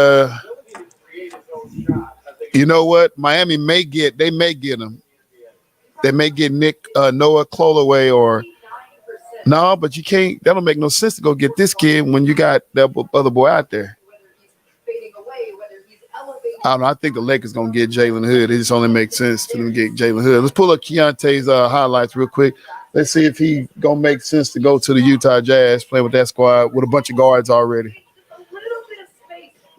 You know what? Miami may get. They may get him. They may get Noah Clolaway or no, but you can't. That don't make no sense to go get this kid when you got that other boy out there. I don't know. I think the Lakers gonna get Jalen Hood. It just only makes sense for them to get Jalen Hood. Let's pull up Keontae's highlights real quick. Let's see if he gonna make sense to go to the Utah Jazz, playing with that squad with a bunch of guards already.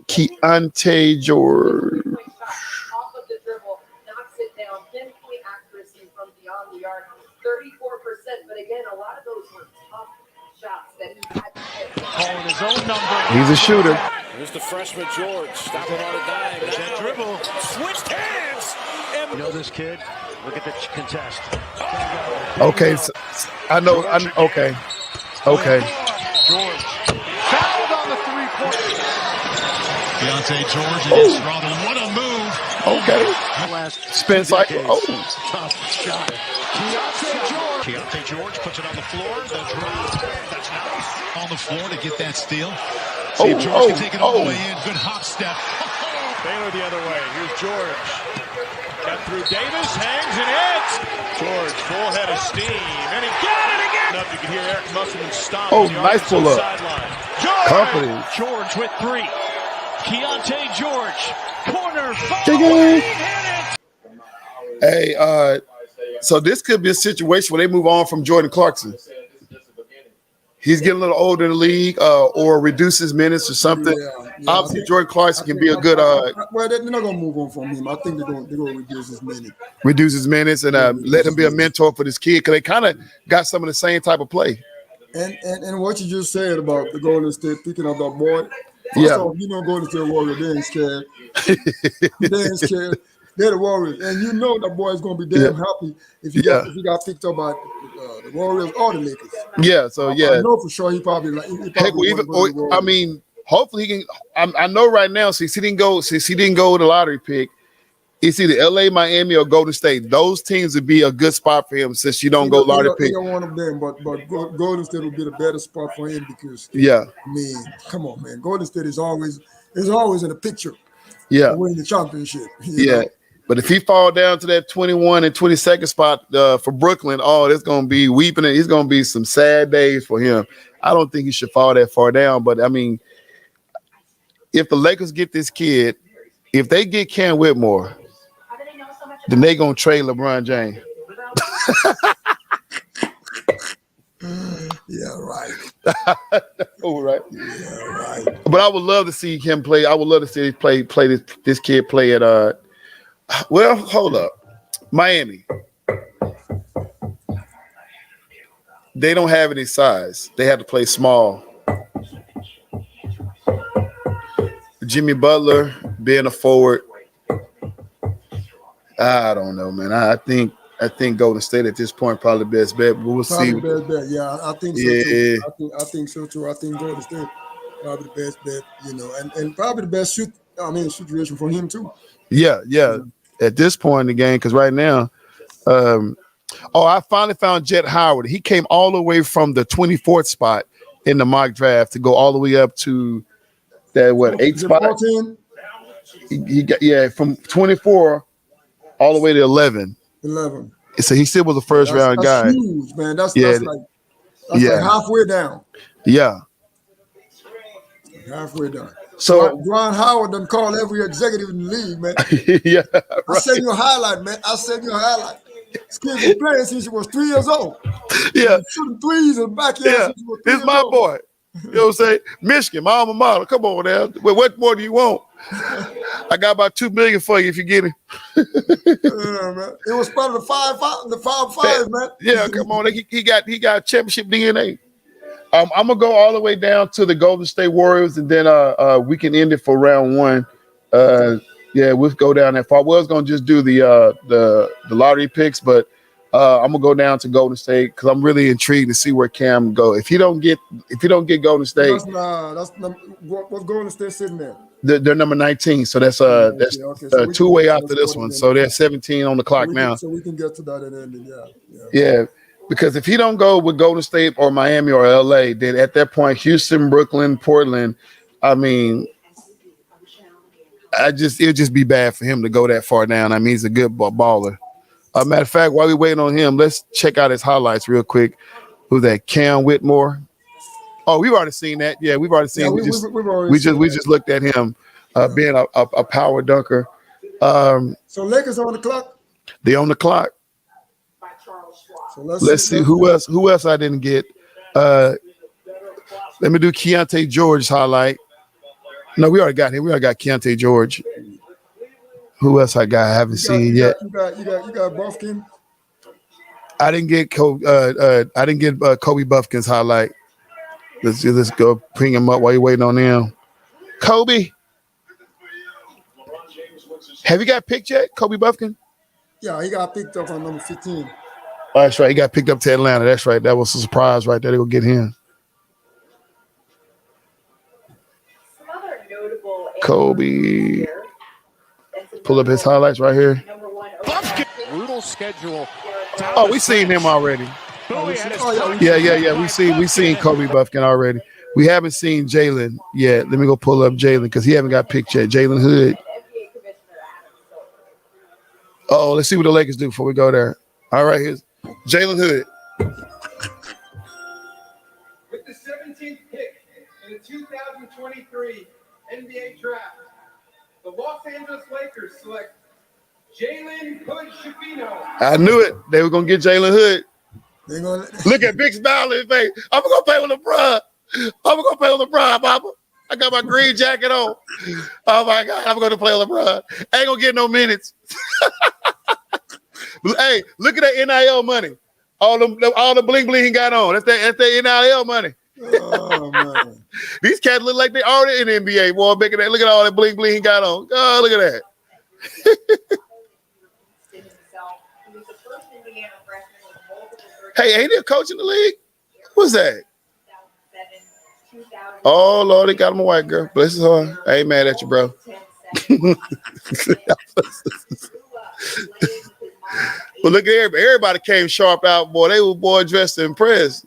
Keontae George. Off of the dribble, knocks it down, pinpoint accuracy from beyond the yard, 34%. But again, a lot of those were tough shots that he had to hit. Calling his own number. He's a shooter. Here's the freshman George, stopping on a dime. That dribble, switched hands. And You know this kid? Look at the contest. Okay, so I know. Okay. George fouled on the three-point. Keontae George against Robin. What a move. Okay. Spin cycle. Oh. Tough shot. Keontae George puts it on the floor. The drive. That's nice. On the floor to get that steal. See if George can take it all the way in. Good hop step. Baylor the other way. Here's George. Got through Davis, hangs and hits. George, full head of steam, and he got it again. Up, you can hear Eric Musselman stomp. Oh, nice pull up. George. George with three. Keontae George, corner, hit it. Hey, so this could be a situation where they move on from Jordan Clarkson. He's getting a little older in the league, or reduces minutes or something. Obviously, Jordan Clarkson can be a good. Well, they're not gonna move on from him. I think they're gonna reduce his minutes. Reduce his minutes and let him be a mentor for this kid, because they kind of got some of the same type of play. And what you just said about the Golden State picking up that boy. Off, Golden State Warriors, they ain't scared. They ain't scared. They're the Warriors, and that boy is gonna be damn happy if he got picked up by the Warriors or the Lakers. Yeah, so I know for sure he probably hopefully he can. I know right now, since he didn't go with the lottery pick, it's either LA, Miami, or Golden State. Those teams would be a good spot for him since you don't go lottery pick. Either one of them, but Golden State would be the better spot for him because come on, man, Golden State is always in the picture. Yeah, winning the championship. Yeah. But if he fall down to that 21 and 22nd spot for Brooklyn, it's going to be weeping, and it's going to be some sad days for him. I don't think he should fall that far down. But, I mean, if the Lakers get this kid, if they get Cam Whitmore, then they going to trade LeBron James. Yeah, right. All right. Yeah, right. But I would love to see him play. I would love to see him play this kid play at well, hold up. Miami. They don't have any size. They have to play small. Jimmy Butler being a forward. I don't know, man. I think Golden State at this point probably the best bet, but we'll see. Best bet. Yeah, I think so too. I think so too. I think Golden State probably the best bet, and probably the best situation for him too. Yeah. At this point in the game, because right now, I finally found Jet Howard. He came all the way from the 24th spot in the mock draft to go all the way up to that 8th spot. He got from 24 all the way to 11. 11. So he still was a first round guy. That's huge, man. That's like halfway down. Yeah. Halfway down. So Ron Howard done call every executive in the league, man. Yeah, right. I sent you a highlight, man. This kid been playing since he was 3 years old. Yeah, shooting threes in the backyard. Yeah, this is my boy. You know what I'm saying? Michigan, my alma mater. Come on now. What more do you want? I got about $2 million for you if you get it. Man. It was part of the 5-5, man. Yeah, come on. He got championship DNA. I'm gonna go all the way down to the Golden State Warriors, and then we can end it for round one. We'll go down that far. I was gonna just do the lottery picks, but I'm gonna go down to Golden State because I'm really intrigued to see where Cam go. If you don't get Golden State, what's Golden State sitting there? They're number 19, so that's so two-way after this one. So they're 17 on the clock now. So we can get to that and ending. Yeah. Because if he don't go with Golden State or Miami or LA, then at that point, Houston, Brooklyn, Portland, I mean, it'll just be bad for him to go that far down. I mean, he's a good baller. Matter of fact, while we waiting on him, let's check out his highlights real quick. Who's that? Cam Whitmore. Oh, we've already seen that. Yeah, we've already seen. Yeah, we just looked at him being a power dunker. So Lakers on the clock. They on the clock. So Let's see who else. Who else I didn't get? Let me do Keontae George's highlight. No, we already got him. We already got Keontae George. Who else I haven't seen yet. You got Buffkin. I didn't get Kobe Buffkin's highlight. Let's go bring him up while you're waiting on him. Kobe, have you got picked yet, Kobe Buffkin? Yeah, he got picked up on number 15. Oh, that's right. He got picked up to Atlanta. That's right. That was a surprise right there. They go get him. Kobe. Pull up his highlights right here. Brutal schedule. Oh, we seen him already. Yeah. We seen Kobe Buffkin already. We haven't seen Jalen yet. Let me go pull up Jalen because he haven't got picked yet. Jalen Hood. Oh, let's see what the Lakers do before we go there. All right, here's Jalen Hood. With the 17th pick in the 2023 NBA draft, the Los Angeles Lakers select Jalen Hood Shafino. I knew it. They were gonna get Jalen Hood. Look at Big smile on his face. I'm gonna play with LeBron. Papa. I got my green jacket on. Oh my God, I'm gonna play with LeBron. I ain't gonna get no minutes. Hey, look at that NIL money. All the bling bling he got on. That's that NIL money. Oh man. These cats look like they already in the NBA, boy. Making that. Look at all that bling bling he got on. Oh, look at that. Hey, ain't he a coach in the league? Who's that? Oh Lord, they got him a white girl. Bless his heart. I ain't mad at you, bro. Well, look at everybody came sharp out, boy. They were dressed to impress.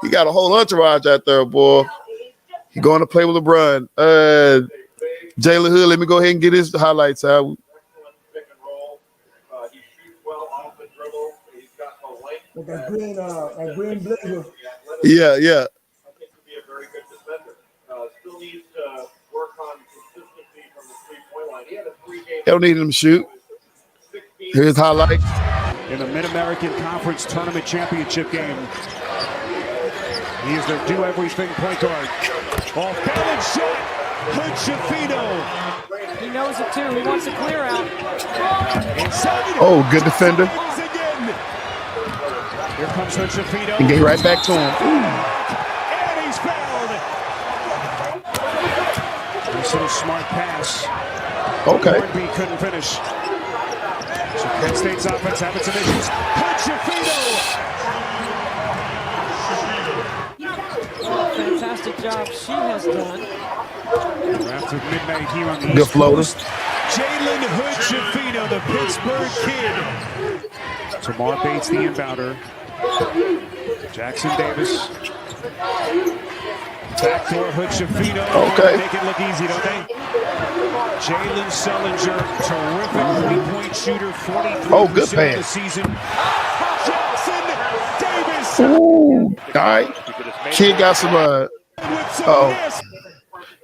He got a whole entourage out there, boy. He going to play with LeBron. Jalen Hood, let me go ahead and get his highlights out. That green blazer. Yeah. I think he'll be a very good defender. Still needs to work on consistency from the three-point line. He had a 3-game. They don't need him to shoot. Here's highlight. In the Mid-American Conference Tournament Championship game. He is their do-everything point guard. Off-balance shot. Hood Shafino. He knows it too. He wants to clear out. Oh, good defender. Here comes Hood Shafino. And get right back to him. And he's fouled. This little smart pass. Okay. Hornby couldn't finish. So Penn State's offense have its initials. Hood Shafino. Fantastic job she has done. After midnight here on the good East floaters. Coast, Jalen Hood Shafino, the Pittsburgh kid. Tamar Bates, the inbounder. Jackson Davis. Backdoor Hood Shafino. Okay. Make it look easy, don't they? Jalen Sullinger, terrific three-point shooter, 43% Oh, good of the pass. season. Jackson Davis. Ooh. All right. Kid got some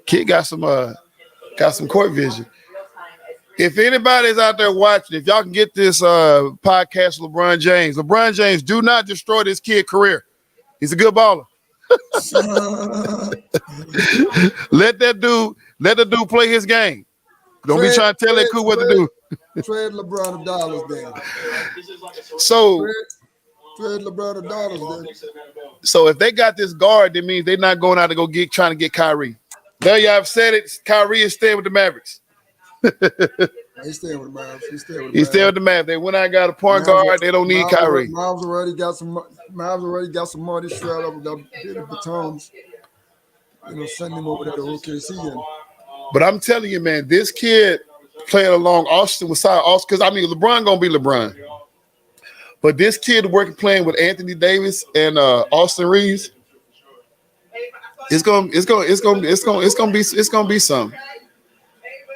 Kid got some court vision. If anybody's out there watching, if y'all can get this podcast, LeBron James, do not destroy this kid's career. He's a good baller. Let that dude play his game. Don't be trying to tell that cool what to do. Trade LeBron the dollars, then. So trade LeBron the dollars, then. So if they got this guard, that means they're not going out to trying to get Kyrie. There you have said it. Kyrie is staying with the Mavericks. He's staying with the Mavs. He's staying with the Mavs. They went out and got a point guard. They don't need Kyrie. Mavs already got some money straight up with the batons. Send him over there to OKC. But I'm telling you, man, this kid playing along Austin because LeBron gonna be LeBron. But this kid playing with Anthony Davis and Austin Reeves, it's gonna be something.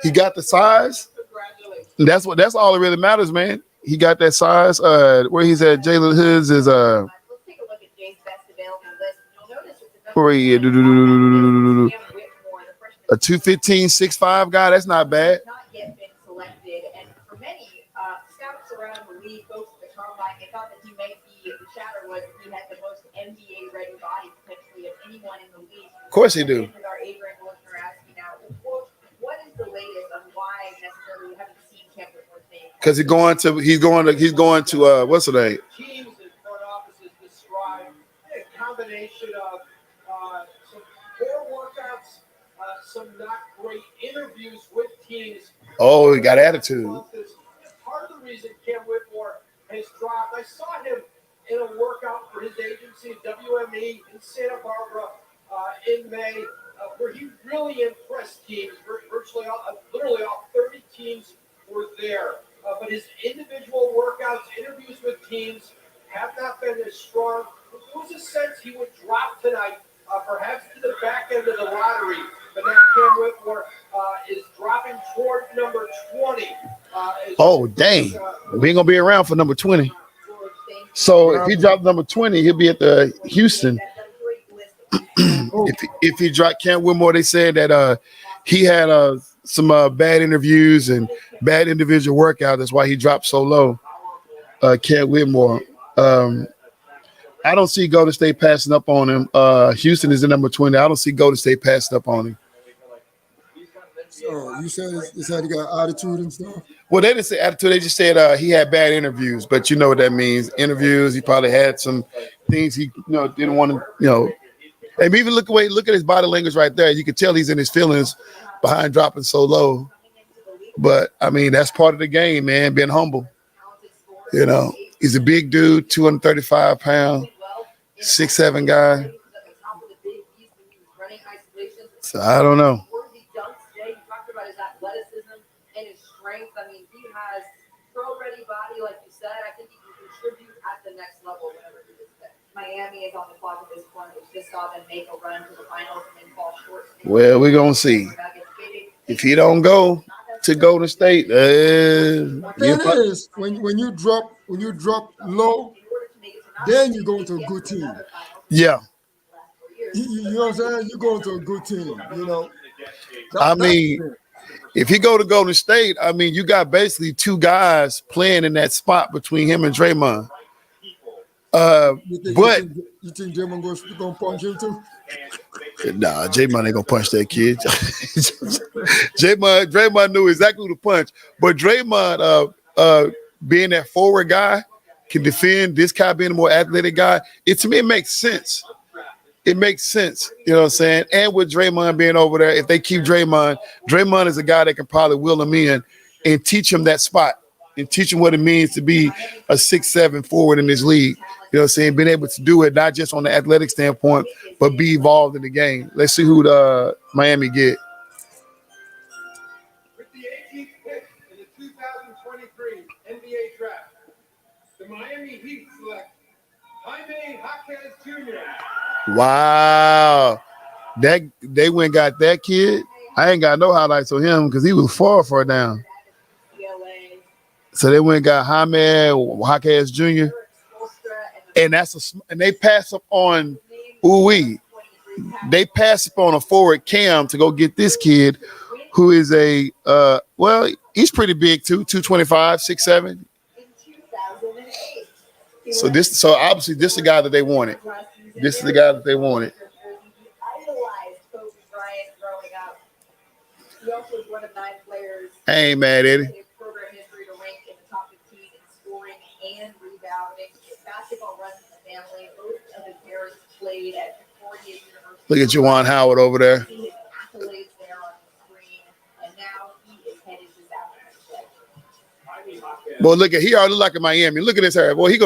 He got the size. That's all that really matters, man. he got that size. Where he's at, Jalen Hoods is where he at? A 215, 6'5" guy. That's not bad. Not yet been selected, and for many scouts around the league, folks at the combine, they thought that he might be. The chatter was he had the most NBA-ready body potentially of anyone in the league. Of course he do. With our Adrian Wilson asking now, what is the latest on why necessarily we haven't seen Cam Whitmore's name? Because he's going to what's the name? Teams and front offices describe a combination of some poor workouts, some not great interviews with teams. Oh, he got attitude. Part of the reason Cam Whitmore has dropped, I saw him in a workout for his agency, WME, in Santa Barbara in May, where he really impressed teams. Virtually literally all 30 teams were there. But his individual workouts, interviews with teams have not been as strong. There was a sense he would drop tonight, perhaps to the back end of the lottery. But now Cam Whitmore is dropping toward number 20. Oh, dang. We ain't going to be around for number 20. So if he dropped number 20, he'll be at the Houston. if he dropped Cam Whitmore, they said that he had some bad interviews and bad individual workout. That's why he dropped so low. Cam Whitmore. I don't see Golden State passing up on him. Houston is the number 20. I don't see Golden State passing up on him. So you said he got attitude and stuff? Well, they didn't say attitude. They just said he had bad interviews. But you know what that means. Interviews, he probably had some things he didn't want to, And even look at his body language right there. You can tell he's in his feelings behind dropping so low. But, I mean, that's part of the game, man, being humble. He's a big dude, 235 pounds, 6'7" guy. So I don't know. I mean, he has pro-ready body, like you said. I think he can contribute at the next level whenever he is there. Miami is on the clock at this point. We just saw them make a run to the finals and then fall short. Well, we're gonna see. If he don't go to Golden State, when you drop low, then you go to a good team. Yeah. You know what I'm saying? You go to a good team. I mean. If he go to Golden State, I mean, you got basically two guys playing in that spot between him and Draymond. You think Draymond going to punch him too? Nah, Draymond ain't gonna punch that kid. Draymond knew exactly who to punch, but Draymond, being that forward guy, can defend. This guy being a more athletic guy, to me it makes sense. It makes sense, you know what I'm saying? And with Draymond being over there, if they keep Draymond is a guy that can probably will him in and teach him that spot and teach him what it means to be a 6'7" forward in this league. You know what I'm saying? Being able to do it, not just on the athletic standpoint, but be involved in the game. Let's see who Miami get. With the 18th pick in the 2023 NBA draft, the Miami Heat select Jaime Jaquez Jr. Wow. They went and got that kid. I ain't got no highlights on him because he was far down. So they went and got Jaime Jaquez Jr. And they pass up on They pass up on a forward Cam to go get this kid who is he's pretty big too, 225, 6'7". So obviously this is the guy that they wanted. This is the guy that they wanted. I ain't mad at it. Look at Juwan Howard over there. Boy, look at he already look like in Miami. Look at this hair. Boy, he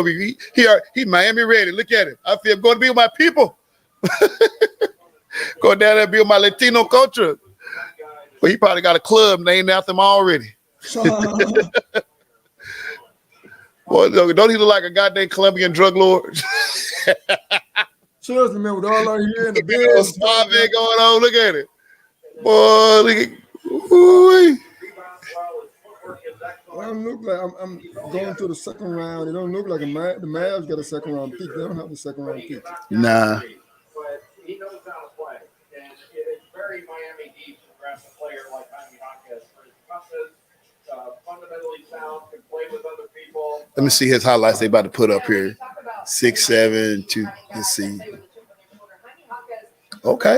Miami ready. Look at it. I feel I'm going to be with my people. Go down there and be with my Latino culture. Well, he probably got a club named after him already. Boy, don't he look like a goddamn Colombian drug lord? Seriously, man, with all our here in the bed. Smart man going on. Look at it. Boy, look at It don't look like I'm going to the second round. It don't look like the Mavs got a second round pick. They don't have a second round pick. Nah. But he knows how to play. And it's very Miami Heat to draft a player like Jaime Jaquez. Fundamentally sound, can play with other people. Let me see his highlights they about to put up here. 6'7", 2. Let's see. Okay.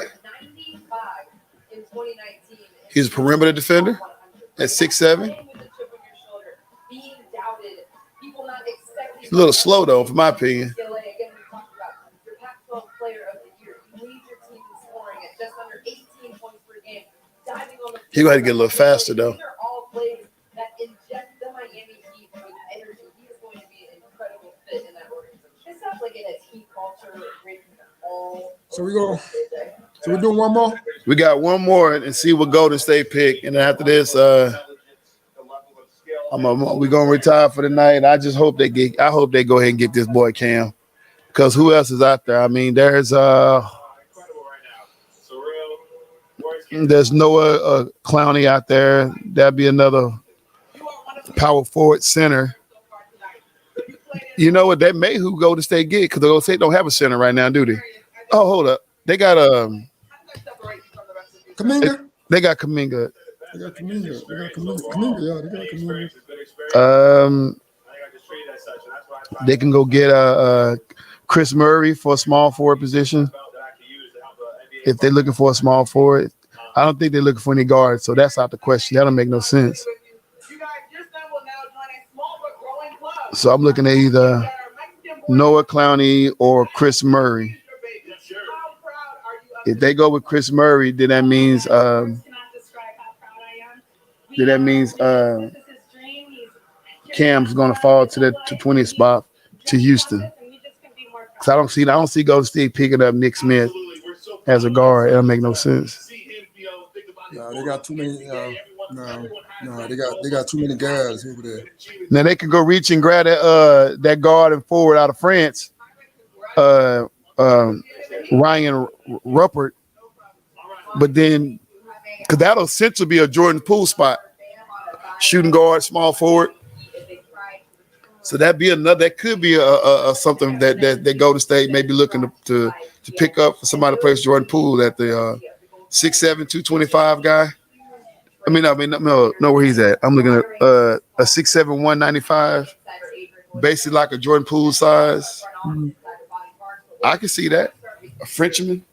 He's a perimeter defender at 6'7". He's a little slow though, for my opinion. He got to get a little faster though. So we're doing one more. We got one more and see what Golden State pick, and then after this, we're gonna retire for the night. I just hope they go ahead and get this boy Cam, because who else is out there? I mean, there's Noah Clowney out there. That'd be another power forward center. You know what? That may who Golden State get, because the Golden State don't have a center right now, do they? Oh, hold up. They got Kuminga. They got Kuminga. Yeah, they got Kuminga. They can go get Chris Murray for a small forward position. If they're looking for a small forward, I don't think they're looking for any guards, so that's out the question. That don't make no sense. So I'm looking at either Noah Clowney or Chris Murray. If they go with Chris Murray, then that means Cam's going to fall to the 20th spot to Houston. So I don't see Golden State picking up Nick Smith as a guard. It don't make no sense. No, they got too many. No, they got too many guys over there. Now they can go reach and grab that guard and forward out of France, Ryan Ruppert, but then because that'll essentially be a Jordan Poole spot, shooting guard, small forward. So that could be a something that Golden State may be looking to pick up for somebody to play Jordan Poole, at the 6'7", 225 guy. No, where he's at. I'm looking at a 6'7", 195, basically like a Jordan Poole size. I can see that. A Frenchman.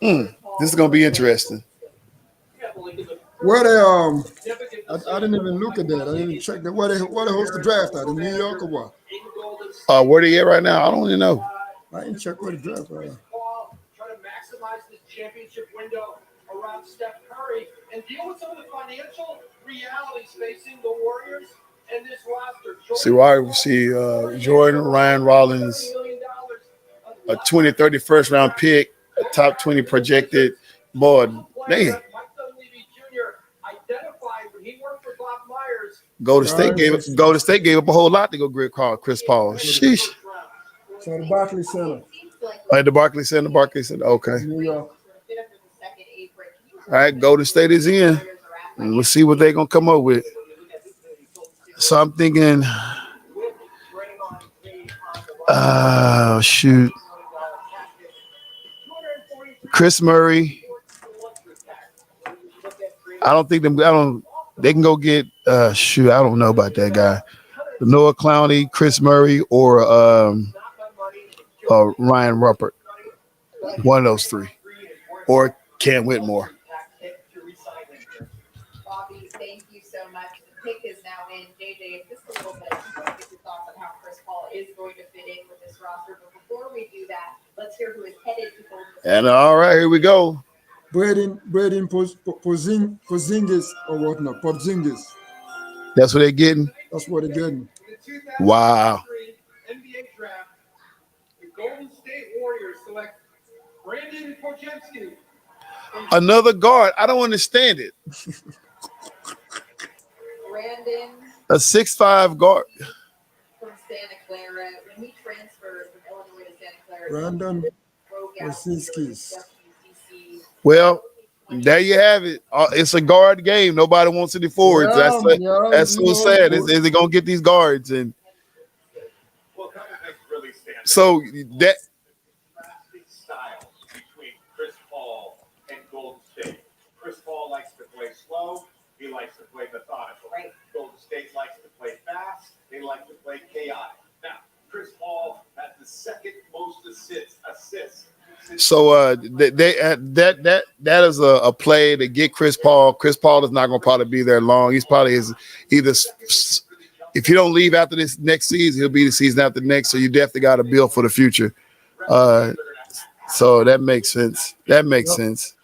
This is gonna be interesting. Where they I didn't even look at that. I didn't even check that. Where they host the draft at, in New York or what? Where they at right now? I don't even know. I didn't check where the draft was. Trying to maximize this championship window around Steph Curry and deal with some of the financial realities facing the Warriors and this roster. Jordan, Ryan Rollins, a 20-30 round pick, a top 20 projected. Boy, man. Golden State gave up a whole lot to go get Chris Paul. Sheesh. So the Barclays Center. The Barclays Center. Okay. New York. All right, Golden State is in. And we'll see what they're gonna come up with. So I'm thinking, Chris Murray. They can go get I don't know about that guy. Noah Clowney, Chris Murray, or Ryan Ruppert. One of those three. Or Cam Whitmore. Bobby, thank you so much. The pick is now in. JJ, if this is a little bit, get your thoughts on how Chris Paul is going to fit in with this roster. But before we do that, let's hear who is headed to Golden State. And all right, here we go. Braden Porzingis or whatnot. Porzingis. That's what they're getting? That's what they're getting. Wow. NBA draft, the Golden State Warriors select Brandon Podziemski. Another guard. I don't understand it. Brandon. A 6'5" guard. From Santa Clara. When he transferred from Illinois to Santa Clara. Brandon Porzingis. Well, There you have it. It's a guard game. Nobody wants any forwards. That's so sad. Is it gonna get these guards? And so that styles between Chris Paul and Golden State. Chris Paul likes to play slow. He likes to play methodical. Right. Golden State likes to play fast. They like to play chaotic. Now, Chris Paul has the second most assists. So that is a play to get Chris Paul. Chris Paul is not going to probably be there long. He's probably either if you don't leave after this next season, he'll be the season after next. So you definitely got to build for the future. So that makes sense. That makes sense.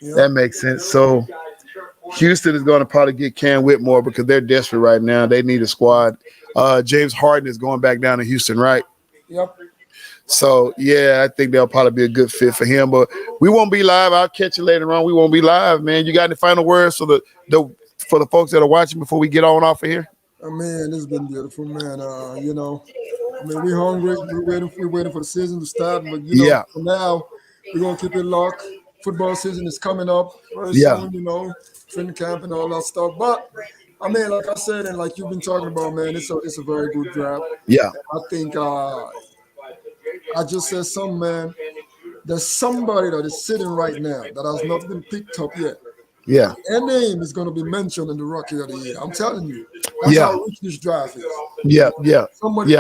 That makes sense. So Houston is going to probably get Cam Whitmore because they're desperate right now. They need a squad. James Harden is going back down to Houston, right? Yep. So, yeah, I think they'll probably be a good fit for him. But we won't be live. I'll catch you later on. We won't be live, man. You got any final words for the folks that are watching before we get on off of here? Oh, man, this has been beautiful, man. We're hungry. We're waiting for the season to start. But, for now, we're going to keep it locked. Football season is coming up very soon, training camp and all that stuff. But, like I said, and like you've been talking about, man, it's a very good draft. Yeah. I think I just said something, man. There's somebody that is sitting right now that has not been picked up yet. Yeah. Their name is going to be mentioned in the Rookie of the Year. I'm telling you. That's how rich this draft is. Yeah. Somebody,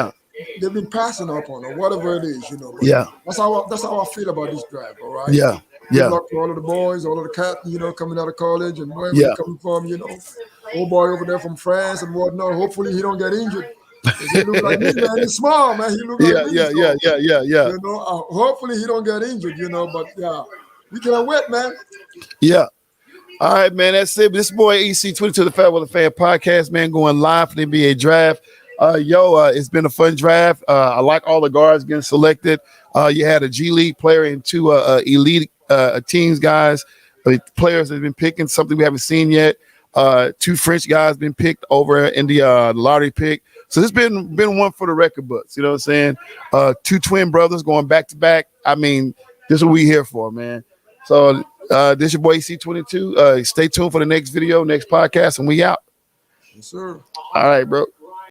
they've been passing up on or whatever it is, That's how I feel about this draft, all right? Yeah. Good luck to all of the boys, all of the cats, coming out of college and wherever they're coming from, Old boy over there from France and whatnot. Hopefully he don't get injured. He look like me, man. He's small, man. He look like me. Yeah. Hopefully he don't get injured, but we cannot wait, man. Yeah. All right, man. That's it. This boy EC22, the Fat Weather Fan podcast, man, going live for the NBA draft. It's been a fun draft. I like all the guards getting selected. You had a G League player and two elite teams guys, players that have been picking something we haven't seen yet. Two French guys been picked over in the lottery pick. So this been one for the record books. You know what I'm saying? Two twin brothers going back to back. This is what we here for, man. So this your boy EC22. Stay tuned for the next video, next podcast, and we out. Yes, sir. All right, bro.